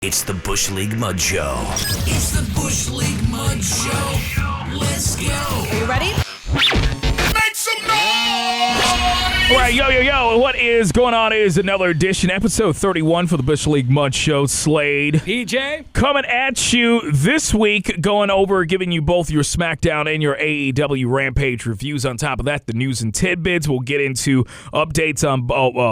It's the Bush League Mud Show. It's the Bush League Mud Show. Let's go. Are you ready? Make some noise! All right, yo, what is going on is another edition, episode 31 for the Bush League Mud Show. Slade PJ coming at you this week, going over, giving you both your SmackDown and your AEW Rampage reviews. On top of that, the news and tidbits. We'll get into updates on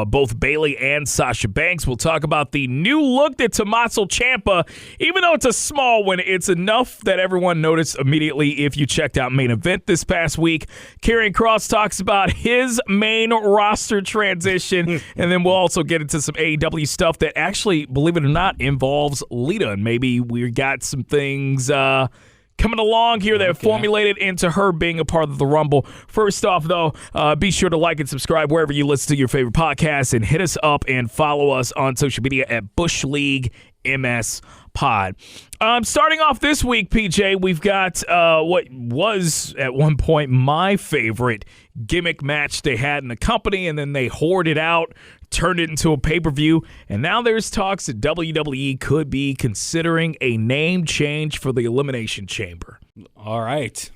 both Bayley and Sasha Banks. We'll talk about the new look that Tommaso Ciampa, even though it's a small one, it's enough that everyone noticed immediately if you checked out Main Event this past week. Karrion Kross talks about his main roster transition, and then we'll also get into some AEW stuff that actually, believe it or not, involves Lita, and maybe we got some things coming along here that have formulated into her being a part of the Rumble. First off, though, be sure to like and subscribe wherever you listen to your favorite podcasts, and hit us up and follow us on social media at Bush League MS Pod. Starting off this week, PJ, we've got what was at one point my favorite gimmick match they had in the company, and then they hoarded out, turned it into a pay-per-view, and now there's talks that WWE could be considering a name change for the Elimination Chamber. All right.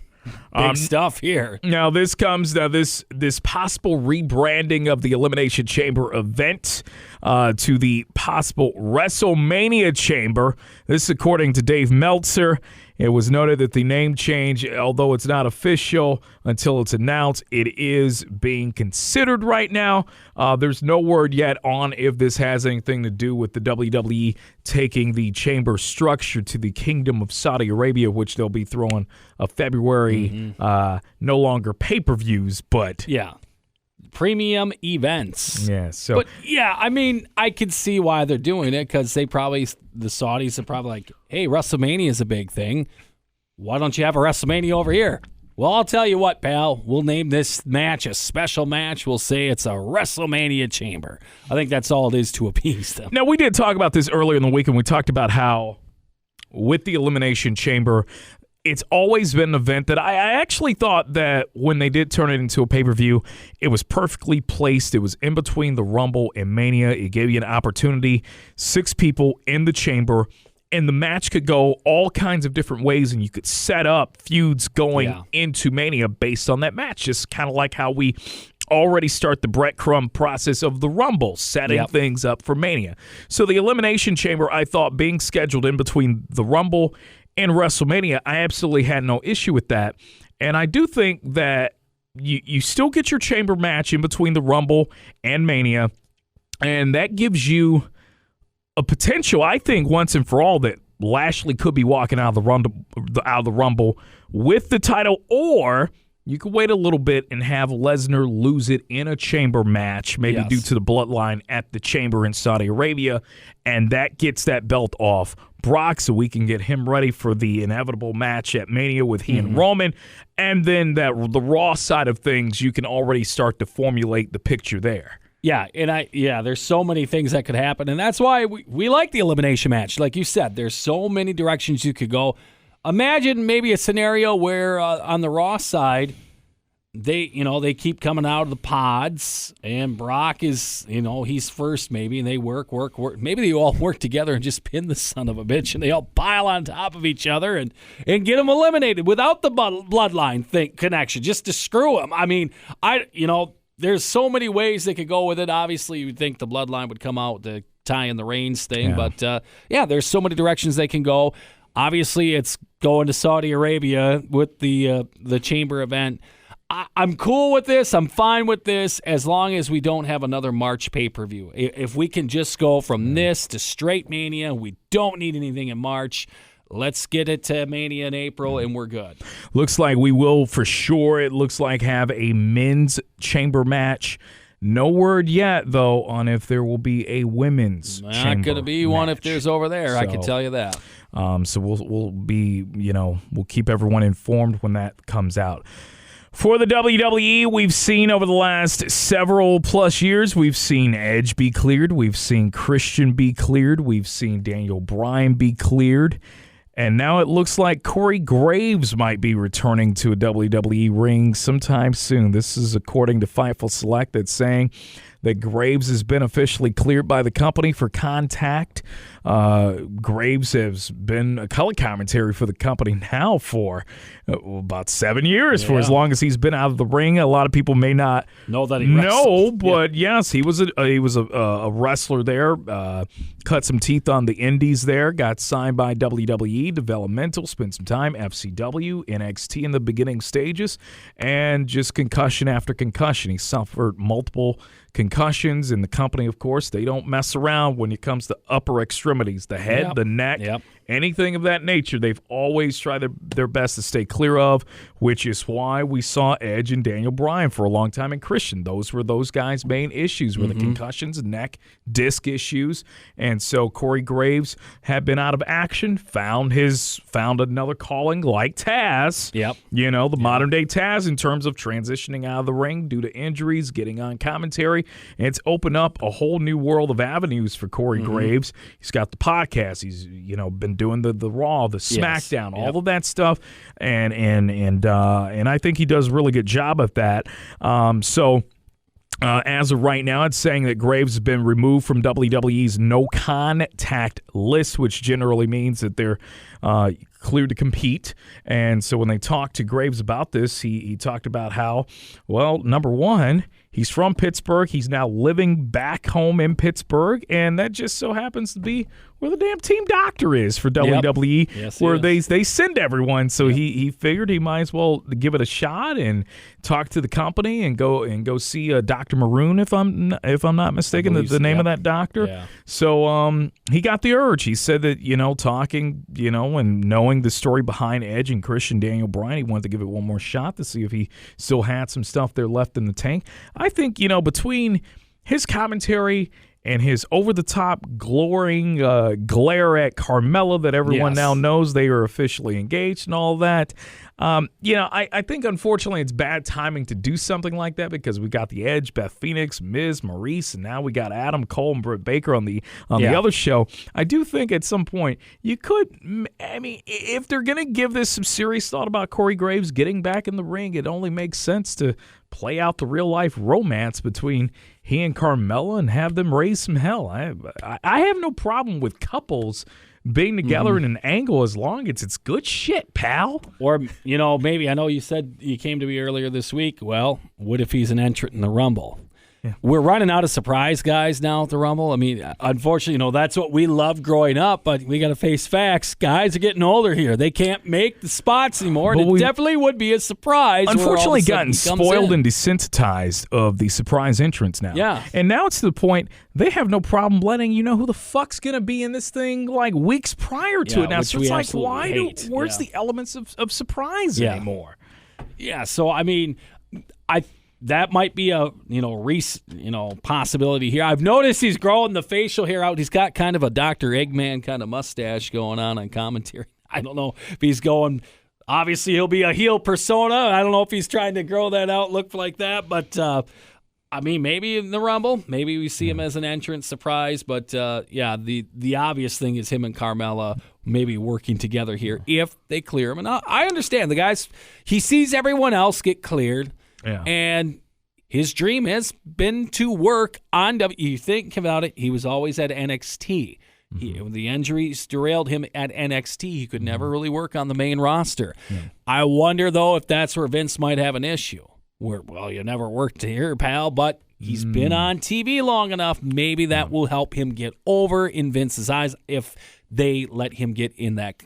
Big stuff here. Now this possible rebranding of the Elimination Chamber event to the possible WrestleMania Chamber. This, according to Dave Meltzer. It was noted that the name change, although it's not official until it's announced, it is being considered right now. There's no word yet on if this has anything to do with the WWE taking the chamber structure to the Kingdom of Saudi Arabia, which they'll be throwing a February, no longer pay-per-views, but... Yeah. Premium events. Yeah, so... But, yeah, I mean, I could see why they're doing it, because the Saudis are probably like, hey, WrestleMania is a big thing. Why don't you have a WrestleMania over here? Well, I'll tell you what, pal. We'll name this match a special match. We'll say it's a WrestleMania Chamber. I think that's all it is to appease them. Now, we did talk about this earlier in the week, and we talked about how with the Elimination Chamber, it's always been an event that I actually thought that when they did turn it into a pay-per-view, it was perfectly placed. It was in between the Rumble and Mania. It gave you an opportunity, 6 people in the chamber, and the match could go all kinds of different ways, and you could set up feuds going into Mania based on that match, just kind of like how we already start the breadcrumb process of the Rumble, setting things up for Mania. So the Elimination Chamber, I thought, being scheduled in between the Rumble and WrestleMania, I absolutely had no issue with that. And I do think that you still get your chamber match in between the Rumble and Mania, and that gives you a potential, I think, once and for all, that Lashley could be walking out of the Rumble with the title, or you could wait a little bit and have Lesnar lose it in a chamber match, maybe due to the bloodline at the chamber in Saudi Arabia, and that gets that belt off Brock so we can get him ready for the inevitable match at Mania with he and Roman. And then the Raw side of things, you can already start to formulate the picture there. Yeah, and there's so many things that could happen, and that's why we like the elimination match. Like you said, there's so many directions you could go. Imagine maybe a scenario where on the Raw side, they keep coming out of the pods, and Brock is, he's first maybe, and they work. Maybe they all work together and just pin the son of a bitch, and they all pile on top of each other and get them eliminated without the bloodline connection, just to screw them. I mean, there's so many ways they could go with it. Obviously, you'd think the bloodline would come out to tie in the Reigns thing, but there's so many directions they can go. Obviously, it's going to Saudi Arabia with the chamber event. I'm cool with this. I'm fine with this as long as we don't have another March pay-per-view. If we can just go from this to straight Mania, we don't need anything in March. Let's get it to Mania in April, and we're good. Looks like we will for sure. It looks like have a men's chamber match. No word yet, though, on if there will be a women's chamber match. Not going to be one if there's over there. I can tell you that. So we'll be, we'll keep everyone informed when that comes out. For the WWE, we've seen over the last several plus years, we've seen Edge be cleared. We've seen Christian be cleared. We've seen Daniel Bryan be cleared. And now it looks like Corey Graves might be returning to a WWE ring sometime soon. This is according to Fightful Select that's saying that Graves has been officially cleared by the company for contact. Graves has been a color commentary for the company now for about 7 years, for as long as he's been out of the ring. A lot of people may not know that he wrestled. But yes, he was a wrestler there. Cut some teeth on the indies there. Got signed by WWE, developmental, spent some time, FCW, NXT in the beginning stages, and just concussion after concussion. He suffered multiple concussions, and the company, of course, they don't mess around when it comes to upper extremities, the head, the neck, anything of that nature. They've always tried their best to stay clear of, which is why we saw Edge and Daniel Bryan for a long time, and Christian. Those were those guys' main issues, were the concussions, neck, disc issues. And so Corey Graves had been out of action, found another calling like Taz. The modern day Taz in terms of transitioning out of the ring due to injuries, getting on commentary. And it's opened up a whole new world of avenues for Corey Graves. He's got the podcast. He's been doing the Raw, the SmackDown, all of that stuff, and I think he does a really good job at that. As of right now, it's saying that Graves has been removed from WWE's no contact list, which generally means that they're cleared to compete. And so when they talked to Graves about this, he talked about how, well, number one, he's from Pittsburgh. He's now living back home in Pittsburgh, and that just so happens to be where the damn team doctor is for WWE, where they send everyone. So he figured he might as well give it a shot and talk to the company and go see Dr. Maroon, if I'm not mistaken, the name of that doctor. Yeah. So he got the urge. He said that talking and knowing the story behind Edge and Christian Daniel Bryan, he wanted to give it one more shot to see if he still had some stuff there left in the tank. I think between his commentary and his over-the-top glare at Carmella that everyone now knows they are officially engaged and all that. I think, unfortunately, it's bad timing to do something like that because we got the Edge, Beth Phoenix, Miz, Maurice, and now we got Adam Cole and Britt Baker on the other show. I do think at some point you could, if they're going to give this some serious thought about Corey Graves getting back in the ring, it only makes sense to play out the real-life romance between he and Carmella and have them raise some hell. I have no problem with couples being together in an angle as long as it's good shit, pal. Or, maybe, I know you said you came to me earlier this week. Well, what if he's an entrant in the Rumble? Yeah. We're running out of surprise guys now at the Rumble. I mean, unfortunately, that's what we loved growing up, but we got to face facts. Guys are getting older here. They can't make the spots anymore, and it definitely would be a surprise. Unfortunately, gotten spoiled and desensitized of the surprise entrants now. Yeah. And now it's to the point they have no problem letting you know who the fuck's going to be in this thing like weeks prior to it now. So it's like, where's the elements of surprise anymore? Yeah, so, I mean, that might be a possibility here. I've noticed he's growing the facial hair out. He's got kind of a Dr. Eggman kind of mustache going on commentary. I don't know if he's going. Obviously, he'll be a heel persona. I don't know if he's trying to grow that out, look like that. But maybe in the Rumble, maybe we see him as an entrance surprise. But the obvious thing is him and Carmella maybe working together here if they clear him. And I understand the guys. He sees everyone else get cleared. Yeah. And his dream has been to work on you think about it, he was always at NXT. When the injuries derailed him at NXT, he could never really work on the main roster. Yeah. I wonder, though, if that's where Vince might have an issue. Where, you never worked here, pal, but he's been on TV long enough. Maybe that will help him get over in Vince's eyes if they let him get in that,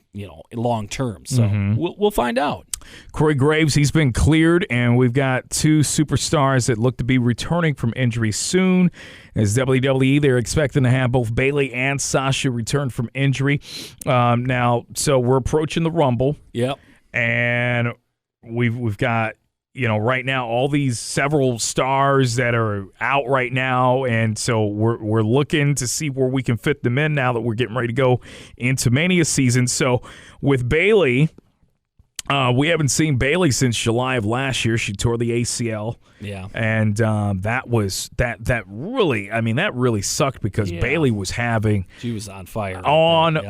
long term. So we'll find out. Corey Graves, he's been cleared, and we've got two superstars that look to be returning from injury soon. As WWE, they're expecting to have both Bayley and Sasha return from injury. So we're approaching the Rumble. Yep. And we've got, right now all these several stars that are out right now, and so we're looking to see where we can fit them in now that we're getting ready to go into Mania season. So with Bayley, We haven't seen Bayley since July of last year. She tore the ACL. Yeah. And that really sucked because Bayley was She was on fire.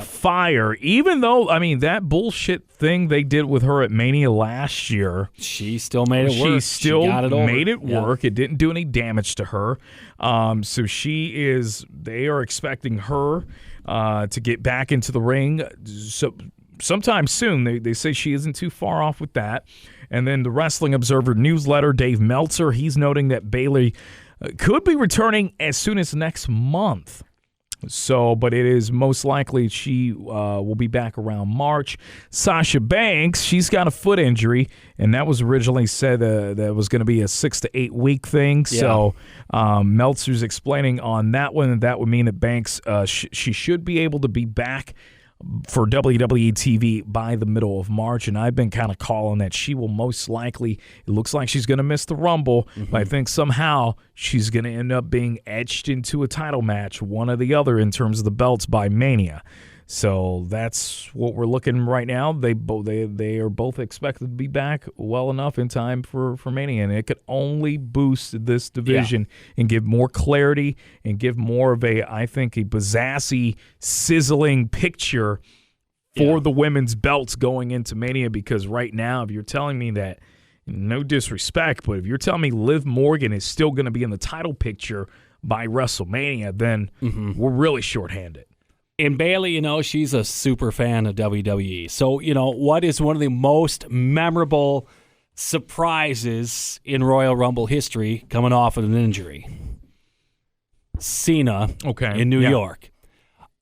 Fire. Even though, that bullshit thing they did with her at Mania last year. She still made it work. She still got it over. made it work. It didn't do any damage to her. So they are expecting her to get back into the ring. Sometime soon. They say she isn't too far off with that. And then the Wrestling Observer newsletter, Dave Meltzer, he's noting that Bayley could be returning as soon as next month. But it is most likely she will be back around March. Sasha Banks, she's got a foot injury, and that was originally said that it was going to be a 6 to 8 week thing. Yeah. So Meltzer's explaining on that one that would mean that Banks, she should be able to be back for WWE TV by the middle of March, and I've been kind of calling that she will most likely, it looks like she's going to miss the Rumble, but I think somehow she's going to end up being etched into a title match, one or the other in terms of the belts by Mania. So that's what we're looking right now. They are both expected to be back well enough in time for Mania, and it could only boost this division and give more clarity and give more of a pizzazzy, sizzling picture for the women's belts going into Mania. Because right now, if you're telling me that, no disrespect, but if you're telling me Liv Morgan is still going to be in the title picture by WrestleMania, then we're really shorthanded. And Bayley, she's a super fan of WWE. So, what is one of the most memorable surprises in Royal Rumble history coming off of an injury? Cena in New York.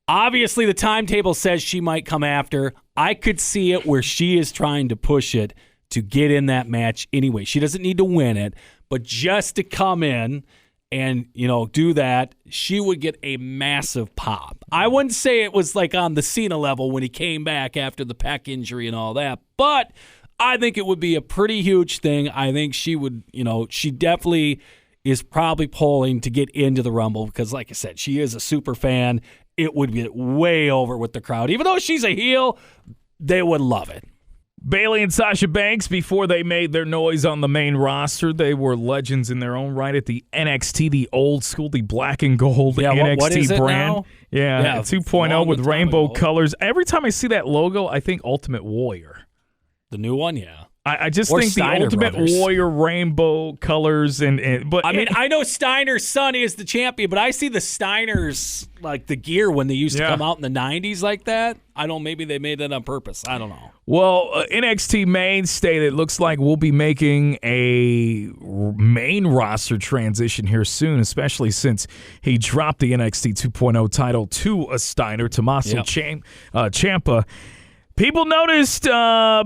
Obviously, the timetable says she might come after. I could see it where she is trying to push it to get in that match anyway. She doesn't need to win it, but just to come in and, do that, she would get a massive pop. I wouldn't say it was like on the Cena level when he came back after the pec injury and all that, but I think it would be a pretty huge thing. I think she would, she definitely is probably polling to get into the Rumble because, like I said, she is a super fan. It would get way over with the crowd. Even though she's a heel, they would love it. Bayley and Sasha Banks, before they made their noise on the main roster, they were legends in their own right at the NXT, the old school, the black and gold NXT what is it brand. Now? Yeah, 2.0 with rainbow colors. Every time I see that logo, I think Ultimate Warrior. The new one, yeah. I just or think Steiner the Ultimate Brothers. Warrior rainbow colors, but I know Steiner's son is the champion, but I see the Steiners like the gear when they used to come out in the 90s like that. I don't. Maybe they made that on purpose. I don't know. Well, NXT mainstay that looks like we'll be making a main roster transition here soon, especially since he dropped the NXT 2.0 title to a Steiner, Tommaso Ciampa. People noticed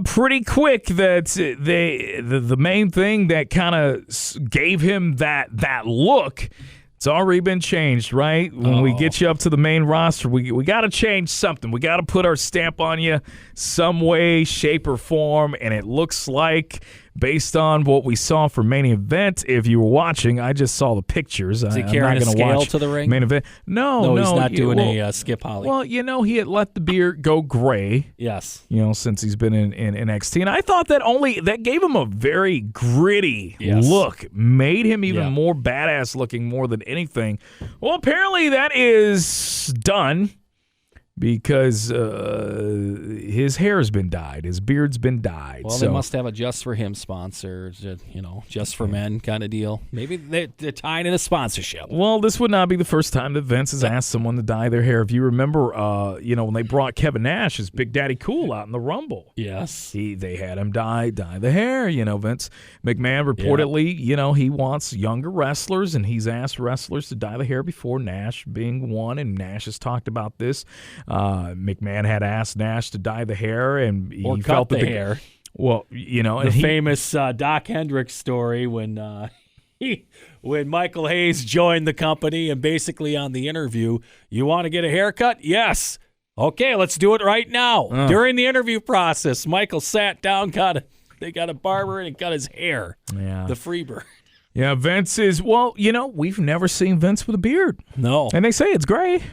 pretty quick that the main thing that kind of gave him that look, it's already been changed, right? When we get you up to the main roster, we got to change something. We got to put our stamp on you some way, shape, or form, and it looks like, based on what we saw for main event, if you were watching, I just saw the pictures. Is he carrying a scale to the ring? Main event? No, he's not doing a Skip Holly. Well, he had let the beard go gray. Yes. Since he's been in NXT. And I thought that gave him a very gritty look, made him even more badass looking more than anything. Well, apparently that is done. Because his hair's been dyed, his beard's been dyed. Well, they must have a Just For Him sponsor, Just For Men kind of deal. Maybe they're tying in a sponsorship. Well, this would not be the first time that Vince has asked someone to dye their hair. If you remember, when they brought Kevin Nash as Big Daddy Cool out in the Rumble. Yes. They had him dye the hair. Vince McMahon reportedly, he wants younger wrestlers, and he's asked wrestlers to dye the hair before, Nash being one, and Nash has talked about this. McMahon had asked Nash to dye the hair, and he felt that the hair. Well, the famous Doc Hendricks story when Michael Hayes joined the company, and basically on the interview, you want to get a haircut? Yes. Okay, let's do it right now. During the interview process, Michael sat down, they got a barber, and cut his hair. Yeah, the Freebird. Yeah, Vince is we've never seen Vince with a beard. No, and they say it's gray.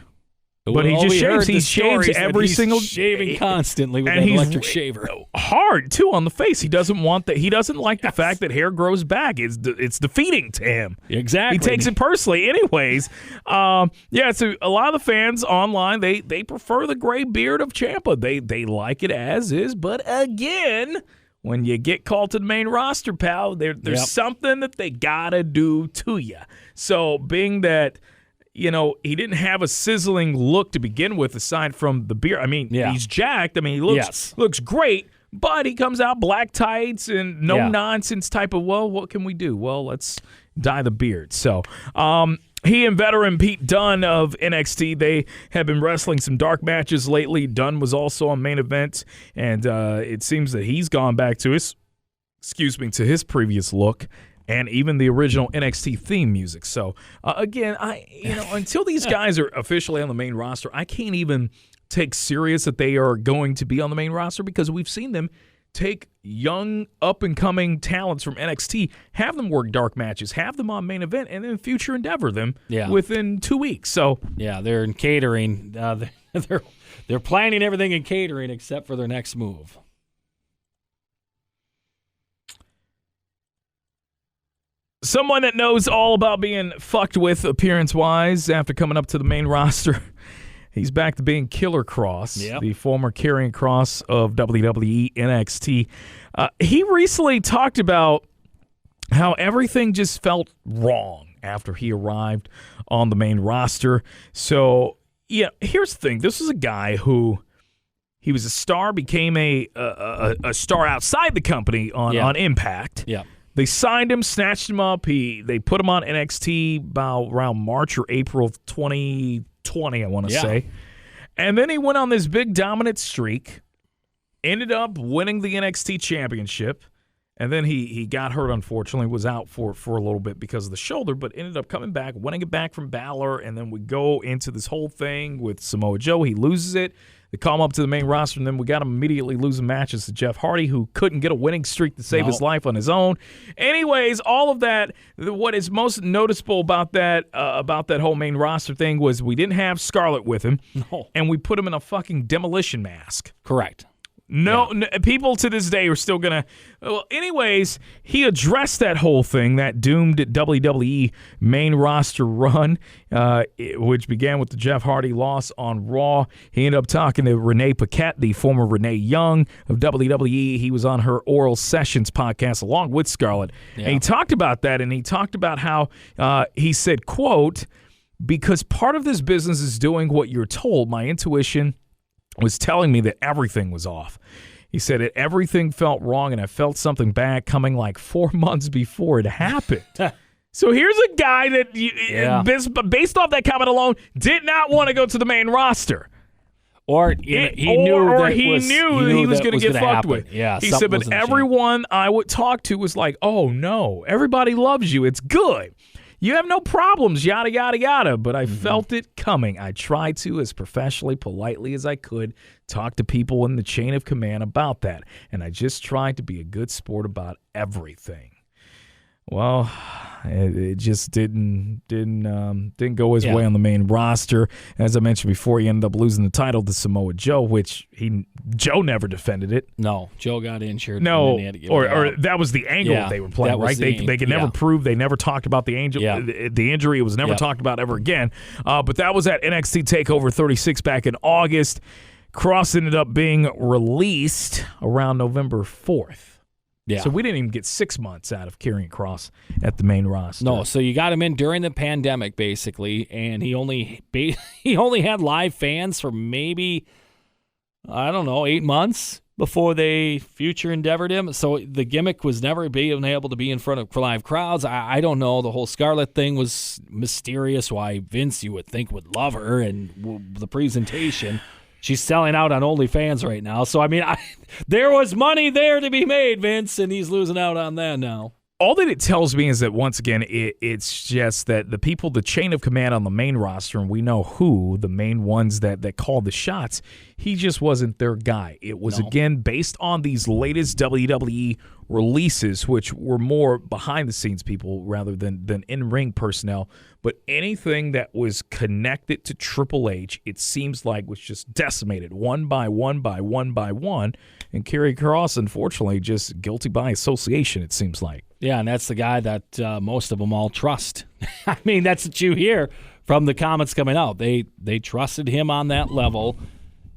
But he just shaves. He shaves every single shaving constantly with an electric shaver. Hard too on the face. He doesn't want that. He doesn't like the fact that hair grows back. It's defeating to him. Exactly. He takes it personally. Anyways, so a lot of the fans online they prefer the gray beard of Ciampa. They like it as is. But again, when you get called to the main roster, pal, there's something that they gotta do to you. So being that, he didn't have a sizzling look to begin with aside from the beard. I mean, he's jacked. I mean, he looks great, but he comes out black tights and no-nonsense type of, well, what can we do? Well, let's dye the beard. So he and veteran Pete Dunne of NXT, they have been wrestling some dark matches lately. Dunne was also on main event, and it seems that he's gone back to his previous look. And even the original NXT theme music. So, again, until these guys are officially on the main roster, I can't even take serious that they are going to be on the main roster because we've seen them take young, up-and-coming talents from NXT, have them work dark matches, have them on main event, and then future endeavor them within 2 weeks. So, they're in catering. They're planning everything in catering except for their next move. Someone that knows all about being fucked with appearance-wise after coming up to the main roster. He's back to being Killer Kross, the former Karrion Kross of WWE NXT. He recently talked about how everything just felt wrong after he arrived on the main roster. So, here's the thing. This was a guy who he was a star, became a star outside the company on Impact. Yeah. They signed him, snatched him up. They put him on NXT about around March or April of 2020, I want to say. And then he went on this big dominant streak, ended up winning the NXT championship, and then he got hurt, unfortunately, was out for a little bit because of the shoulder, but ended up coming back, winning it back from Balor, and then we go into this whole thing with Samoa Joe. He loses it. They call him up to the main roster, and then we got him immediately losing matches to Jeff Hardy, who couldn't get a winning streak to save his life on his own. Anyways, all of that, what is most noticeable about that whole main roster thing was we didn't have Scarlett with him, and we put him in a fucking demolition mask. Correct. No, people to this day are still going to... Well, anyways, he addressed that whole thing, that doomed WWE main roster run, which began with the Jeff Hardy loss on Raw. He ended up talking to Renee Paquette, the former Renee Young of WWE. He was on her Oral Sessions podcast along with Scarlett. And he talked about that, and he talked about how he said, quote, because part of this business is doing what you're told, my intuition was telling me that everything was off. He said everything felt wrong, and I felt something bad coming like 4 months before it happened. So here's a guy that, based off that comment alone, did not want to go to the main roster. Or he knew he was going to get fucked with. Yeah, he said, but everyone I would talk to was like, oh, no, everybody loves you. It's good. You have no problems, yada, yada, yada. But I felt it coming. I tried to, as professionally, politely as I could, talk to people in the chain of command about that. And I just tried to be a good sport about everything. Well, it just didn't go his way on the main roster. As I mentioned before, he ended up losing the title to Samoa Joe, which Joe never defended it. No, Joe got injured. No, or that was the angle they were playing, right? They could never prove. They never talked about the injury. It was never talked about ever again. But that was at NXT TakeOver 36 back in August. Kross ended up being released around November 4th. Yeah. So we didn't even get 6 months out of Karrion Kross at the main roster. No, so you got him in during the pandemic, basically, and he only had live fans for maybe, 8 months before they future endeavored him. So the gimmick was never being able to be in front of live crowds. I don't know. The whole Scarlett thing was mysterious. Why Vince, you would think, would love her and the presentation. She's selling out on OnlyFans right now. So, I mean, there was money there to be made, Vince, and he's losing out on that now. All that it tells me is that, once again, it's just that the people, the chain of command on the main roster, and we know who, the main ones that called the shots, he just wasn't their guy. It was, again, based on these latest WWE releases, which were more behind-the-scenes people rather than in-ring personnel. But anything that was connected to Triple H, it seems like was just decimated one by one by one by one. And Kross, unfortunately, just guilty by association, it seems like. Yeah, and that's the guy that most of them all trust. I mean, that's what you hear from the comments coming out. They trusted him on that level.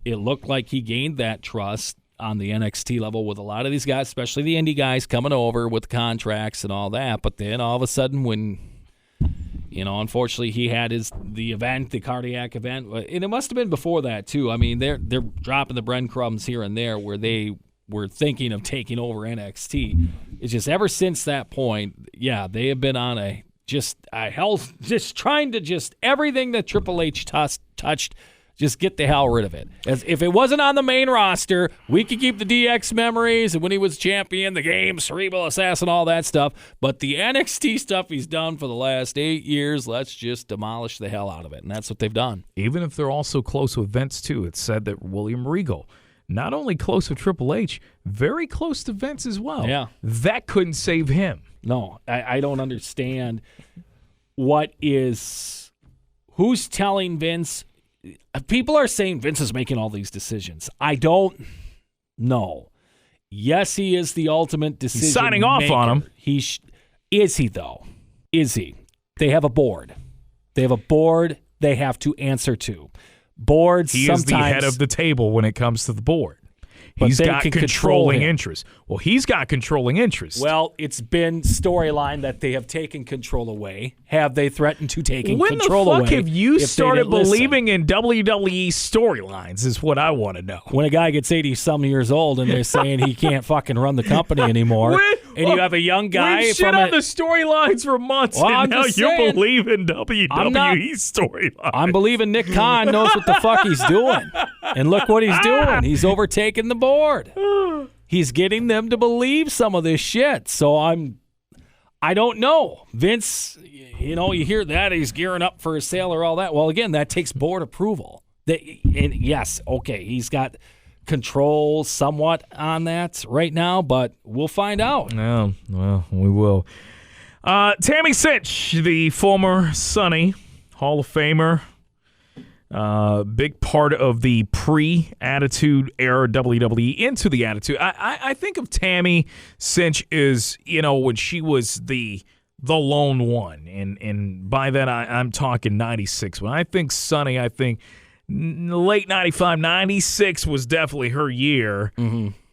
It looked like he gained that trust on the NXT level with a lot of these guys, especially the indie guys coming over with contracts and all that. But then all of a sudden when, unfortunately he had the event, the cardiac event, and it must have been before that too. I mean, they're dropping the breadcrumbs here and there where they were thinking of taking over NXT. It's just ever since that point, yeah, they have been on just trying to everything that Triple H touched, just get the hell rid of it. As if it wasn't on the main roster, we could keep the DX memories and when he was champion, the game, Cerebral Assassin, all that stuff. But the NXT stuff he's done for the last 8 years, let's just demolish the hell out of it. And that's what they've done. Even if they're also close with Vince, too. It's said that William Regal, not only close with Triple H, very close to Vince as well. Yeah. That couldn't save him. No, I don't understand who's telling Vince. People are saying Vince is making all these decisions. I don't know. Yes, he is the ultimate decision He's signing off maker. on him. Is he, though? Is he? They have a board. They have to answer to. Boards He sometimes, is the head of the table when it comes to the board. But He's they got can controlling control him. interest. Well, he's got controlling interest. Well, it's been storyline that they have taken control away. Have they threatened to take control away? when the fuck have you if they started didn't listen? believing in WWE storylines is what I want to know. When a guy gets 80-some years old and they're saying he can't fucking run the company anymore, and you have a young guy We've shit from on the storylines for months, Well, and I'm now just you saying. believe in WWE storylines. I'm believing Nick Khan knows what the fuck he's doing. And look what he's doing. He's overtaking the board. He's getting them to believe some of this shit. So I don't know. Vince, you hear that he's gearing up for a sale or all that. Well, again, that takes board approval. And yes, okay, he's got control somewhat on that right now, but we'll find out. No, well, we will. Tammy Stych, the former Sunny Hall of Famer, big part of the pre-Attitude Era WWE into the Attitude. I think of Tammy Stych as, when she was the lone one, and by that I'm talking 96. When I think Sunny, I think late 95, 96 was definitely her year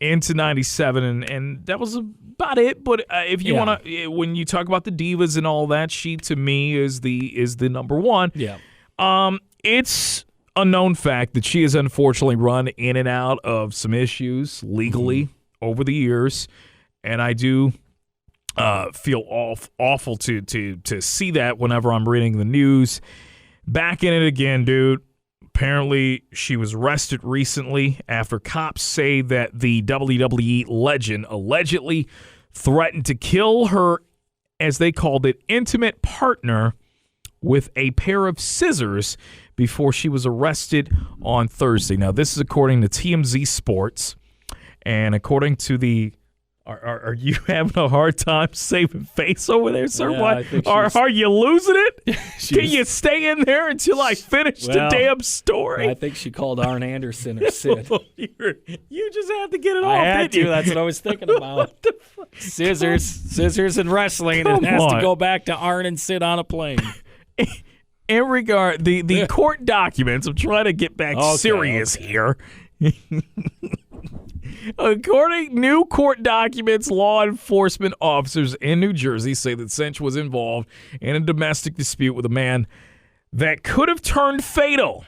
into 97, and that was about it. But if you want to, when you talk about the divas and all that, she to me is the number one. Yeah. It's a known fact that she has unfortunately run in and out of some issues legally over the years, and I do feel awful to see that whenever I'm reading the news. Back in it again, dude. Apparently, she was arrested recently after cops say that the WWE legend allegedly threatened to kill her, as they called it, intimate partner with a pair of scissors before she was arrested on Thursday. Now, this is according to TMZ Sports, and according to the... Are you having a hard time saving face over there, sir? Yeah, What? Are you losing it? Can you stay in there until I finish the damn story? I think she called Arn Anderson or Sid. You just have to get it off, I had didn't to. you? That's what I was thinking about. What the fuck? Scissors and wrestling. Come It has on. to go back to Arn and Sid on a plane. In regard the court documents, I'm trying to get back serious here. According new court documents, law enforcement officers in New Jersey say that Sytch was involved in a domestic dispute with a man that could have turned fatal,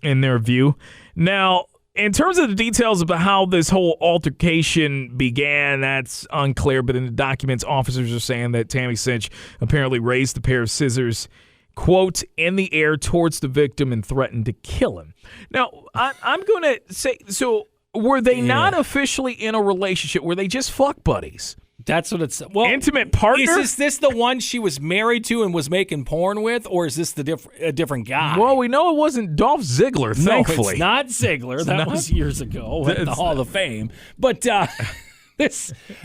in their view. Now, in terms of the details about how this whole altercation began, that's unclear, but in the documents, officers are saying that Tammy Sytch apparently raised a pair of scissors, quote, in the air towards the victim and threatened to kill him. Now, I'm going to say, so were they not officially in a relationship? Were they just fuck buddies? That's what it's. Well, intimate partner? Is this the one she was married to and was making porn with, or is this a different guy? Well, we know it wasn't Dolph Ziggler, thankfully. No, it's not Ziggler. That was years ago at the Hall of Fame. But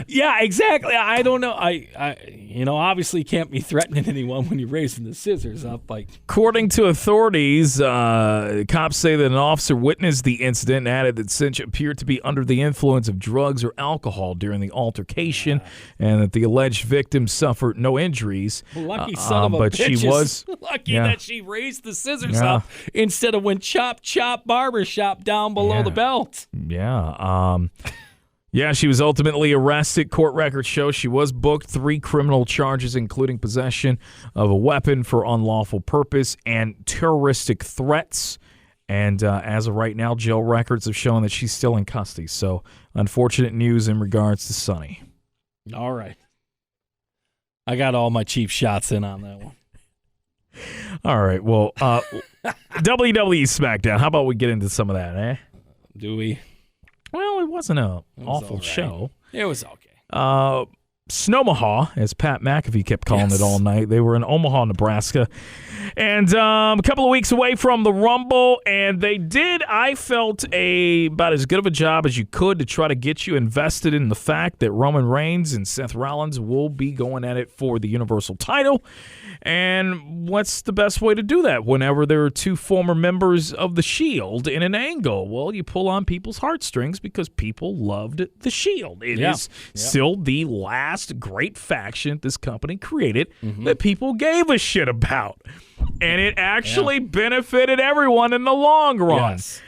Yeah, exactly. I don't know. Obviously can't be threatening anyone when you're raising the scissors up. According to authorities, cops say that an officer witnessed the incident and added that Sytch appeared to be under the influence of drugs or alcohol during the altercation, and that the alleged victim suffered no injuries. Lucky son of a but bitch. She was lucky that she raised the scissors up instead of went chop barbershop down below the belt. Yeah. Yeah, she was ultimately arrested. Court records show she was booked 3 criminal charges, including possession of a weapon for unlawful purpose and terroristic threats. And as of right now, jail records have shown that she's still in custody. So, unfortunate news in regards to Sonny. All right. I got all my cheap shots in on that one. All right. Well, WWE SmackDown. How about we get into some of that, eh? Do we? Well, it wasn't an awful show. It was okay. Snowmaha, as Pat McAfee kept calling it all night. They were in Omaha, Nebraska. And a couple of weeks away from the Rumble, and they did, I felt, about as good of a job as you could to try to get you invested in the fact that Roman Reigns and Seth Rollins will be going at it for the Universal title. And what's the best way to do that whenever there are 2 former members of the Shield in an angle? Well, you pull on people's heartstrings because people loved the Shield. It is still the last great faction this company created that people gave a shit about. And it actually benefited everyone in the long run. Yes.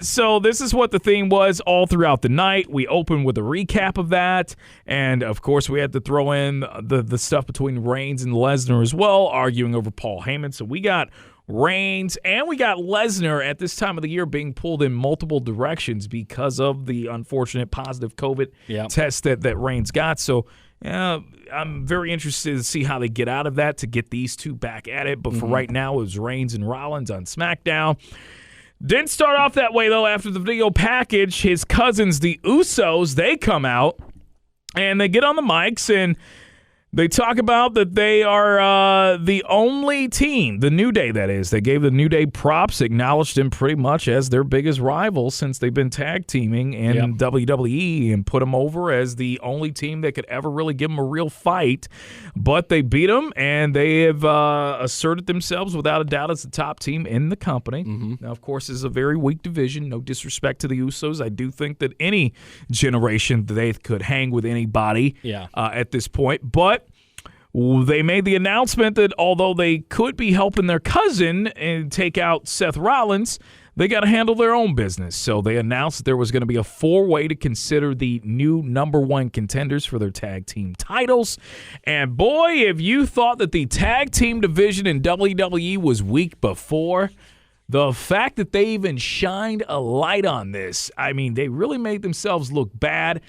So this is what the theme was all throughout the night. We opened with a recap of that. And, of course, we had to throw in the stuff between Reigns and Lesnar as well, arguing over Paul Heyman. So we got Reigns and we got Lesnar at this time of the year being pulled in multiple directions because of the unfortunate positive COVID test that Reigns got. So I'm very interested to see how they get out of that to get these 2 back at it. But for right now, it was Reigns and Rollins on SmackDown. Didn't start off that way, though. After the video package, his cousins, the Usos, they come out and they get on the mics and they talk about that they are the only team, the New Day, that is. They gave the New Day props, acknowledged them pretty much as their biggest rival since they've been tag teaming in WWE, and put them over as the only team that could ever really give them a real fight. But they beat them, and they have asserted themselves without a doubt as the top team in the company. Now, of course, it's a very weak division. No disrespect to the Usos. I do think that any generation they could hang with anybody at this point. But they made the announcement that although they could be helping their cousin and take out Seth Rollins, they got to handle their own business. So they announced that there was going to be a 4-way to consider the new number 1 contenders for their tag team titles. And boy, if you thought that the tag team division in WWE was weak before, the fact that they even shined a light on this, I mean, they really made themselves look bad.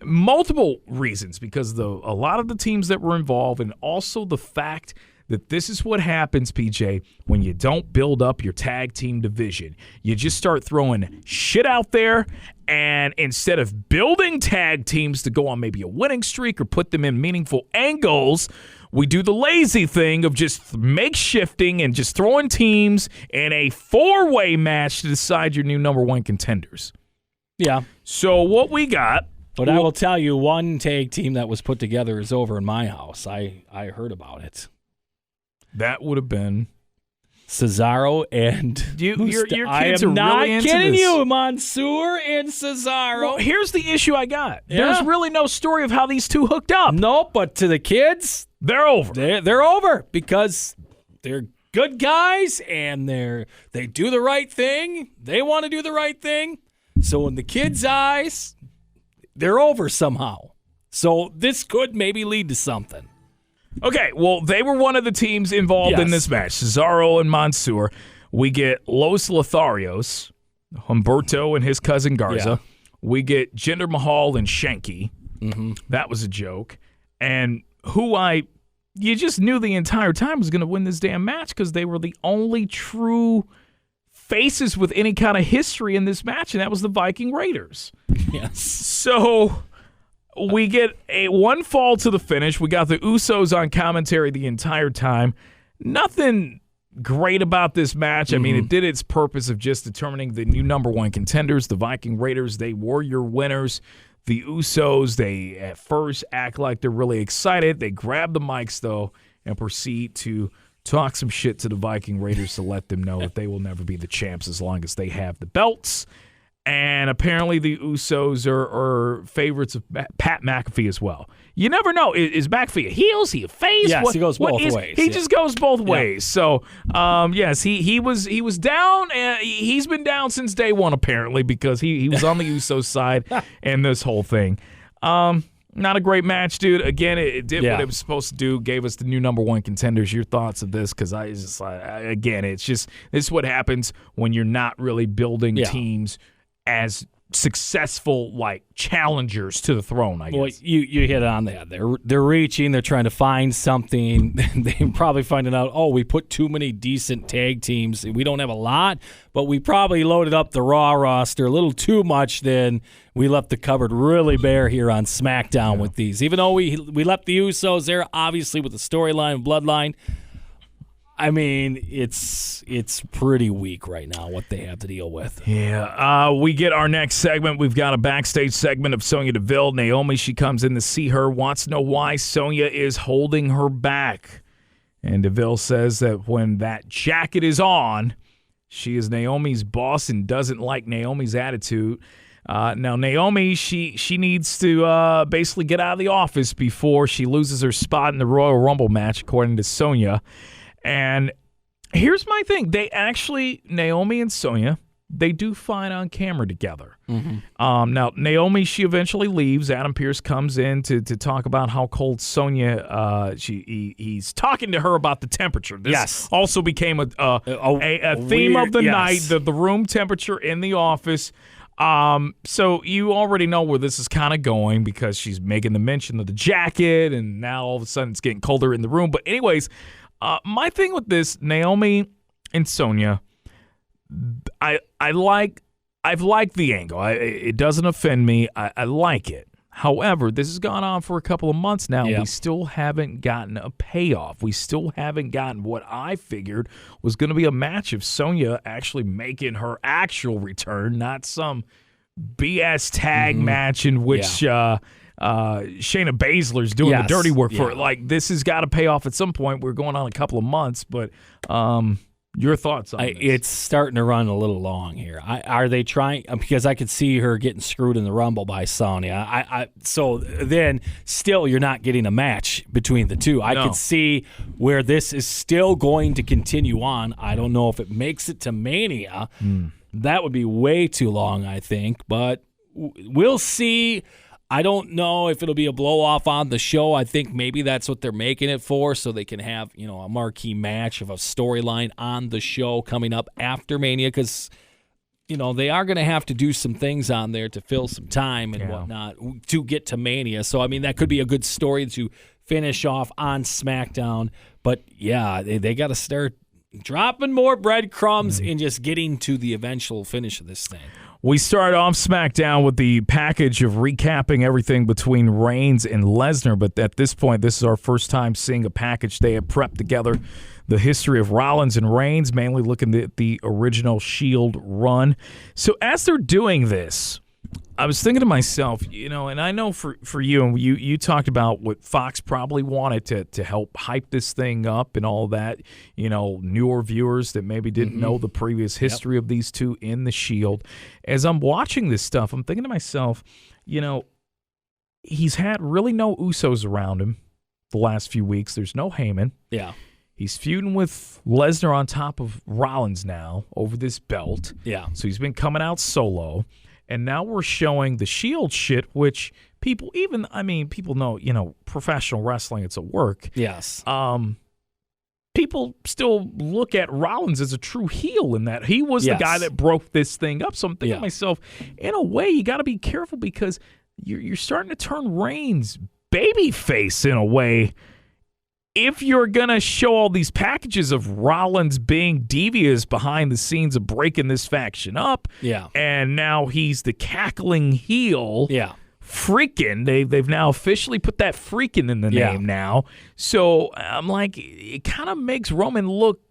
Multiple reasons, because a lot of the teams that were involved, and also the fact that this is what happens, PJ, when you don't build up your tag team division. You just start throwing shit out there, and instead of building tag teams to go on maybe a winning streak or put them in meaningful angles, we do the lazy thing of just makeshifting and just throwing teams in a 4-way match to decide your new number 1 contenders. Yeah. So what we got... But I will tell you, one tag team that was put together is over in my house. I heard about it. That would have been Cesaro and your kids I am are not really into kidding this. you, Mansoor and Cesaro. Well, here's the issue I got. There's really no story of how these 2 hooked up. Nope, but to the kids, they're over. They're over because they're good guys and they do the right thing. They want to do the right thing. So in the kids' eyes, they're over somehow. So this could maybe lead to something. Okay, well, they were one of the teams involved in this match, Cesaro and Mansoor. We get Los Lotharios, Humberto and his cousin Garza. Yeah. We get Jinder Mahal and Shanky. That was a joke. And you just knew the entire time was going to win this damn match because they were the only true faces with any kind of history in this match, and that was the Viking Raiders. Yes. So we get one fall to the finish. We got the Usos on commentary the entire time. Nothing great about this match. I mean, it did its purpose of just determining the new number 1 contenders, the Viking Raiders. They were your winners. The Usos, they at first act like they're really excited. They grab the mics, though, and proceed to talk some shit to the Viking Raiders to let them know that they will never be the champs as long as they have the belts. And apparently the Usos are favorites of Pat McAfee as well. You never know. Is McAfee a heel? Is he a face? Yes, he goes both ways. He just goes both ways. So, yes, he was down. He's been down since day one, apparently, because he was on the Usos side and this whole thing. Not a great match, dude. Again, it did what it was supposed to do. Gave us the new number one contenders. Your thoughts of this? Because this is what happens when you're not really building teams as successful like challengers to the throne, I guess. Well, you hit on that. They're reaching. They're trying to find something. They're probably finding out, we put too many decent tag teams. We don't have a lot, but we probably loaded up the Raw roster a little too much. Then we left the cupboard really bare here on SmackDown with these. Even though we left the Usos there, obviously with the storyline and bloodline, I mean, it's pretty weak right now what they have to deal with. Yeah. We get our next segment. We've got a backstage segment of Sonya Deville. Naomi, she comes in to see her, wants to know why Sonya is holding her back. And Deville says that when that jacket is on, she is Naomi's boss and doesn't like Naomi's attitude. Now, Naomi, she needs to basically get out of the office before she loses her spot in the Royal Rumble match, according to Sonya. And here's my thing. Naomi and Sonya, they do fine on camera together. Mm-hmm. Now, Naomi, she eventually leaves. Adam Pearce comes in to talk about how cold Sonya, he's talking to her about the temperature. This also became a theme of the night, the room temperature in the office. So you already know where this is kind of going because she's making the mention of the jacket, and now all of a sudden it's getting colder in the room. But anyways, my thing with this, Naomi and Sonya, I've liked the angle. It doesn't offend me. I like it. However, this has gone on for a couple of months now. Yep. We still haven't gotten a payoff. We still haven't gotten what I figured was going to be a match of Sonya actually making her actual return, not some BS tag match in which Shayna Baszler's doing the dirty work for it. Like, this has got to pay off at some point. We're going on a couple of months, but your thoughts on this? It's starting to run a little long here. Are they trying? Because I could see her getting screwed in the Rumble by Sonya. So then still you're not getting a match between the two. I could see where this is still going to continue on. I don't know if it makes it to Mania. That would be way too long, I think. But we'll see. I don't know if it'll be a blow-off on the show. I think maybe that's what they're making it for, so they can have, a marquee match of a storyline on the show coming up after Mania, because, they are going to have to do some things on there to fill some time and whatnot to get to Mania. So, I mean, that could be a good story to finish off on SmackDown. But, yeah, they got to start dropping more breadcrumbs and just getting to the eventual finish of this thing. We start off SmackDown with the package of recapping everything between Reigns and Lesnar, but at this point, this is our first time seeing a package they have prepped together. The history of Rollins and Reigns, mainly looking at the original Shield run. So as they're doing this, I was thinking to myself, and I know for you, and you talked about what Fox probably wanted to help hype this thing up and all that, newer viewers that maybe didn't know the previous history of these two in the Shield. As I'm watching this stuff, I'm thinking to myself, he's had really no Usos around him the last few weeks. There's no Heyman. Yeah. He's feuding with Lesnar on top of Rollins now over this belt. Yeah. So he's been coming out solo. And now we're showing the Shield shit, which people know, professional wrestling, it's a work. Yes. People still look at Rollins as a true heel in that he was the guy that broke this thing up. So I'm thinking to myself, in a way, you got to be careful because you're starting to turn Reigns babyface in a way. If you're going to show all these packages of Rollins being devious behind the scenes of breaking this faction up, and now he's the cackling heel, freaking, they've now officially put that freaking in the name now. So I'm like, it kind of makes Roman look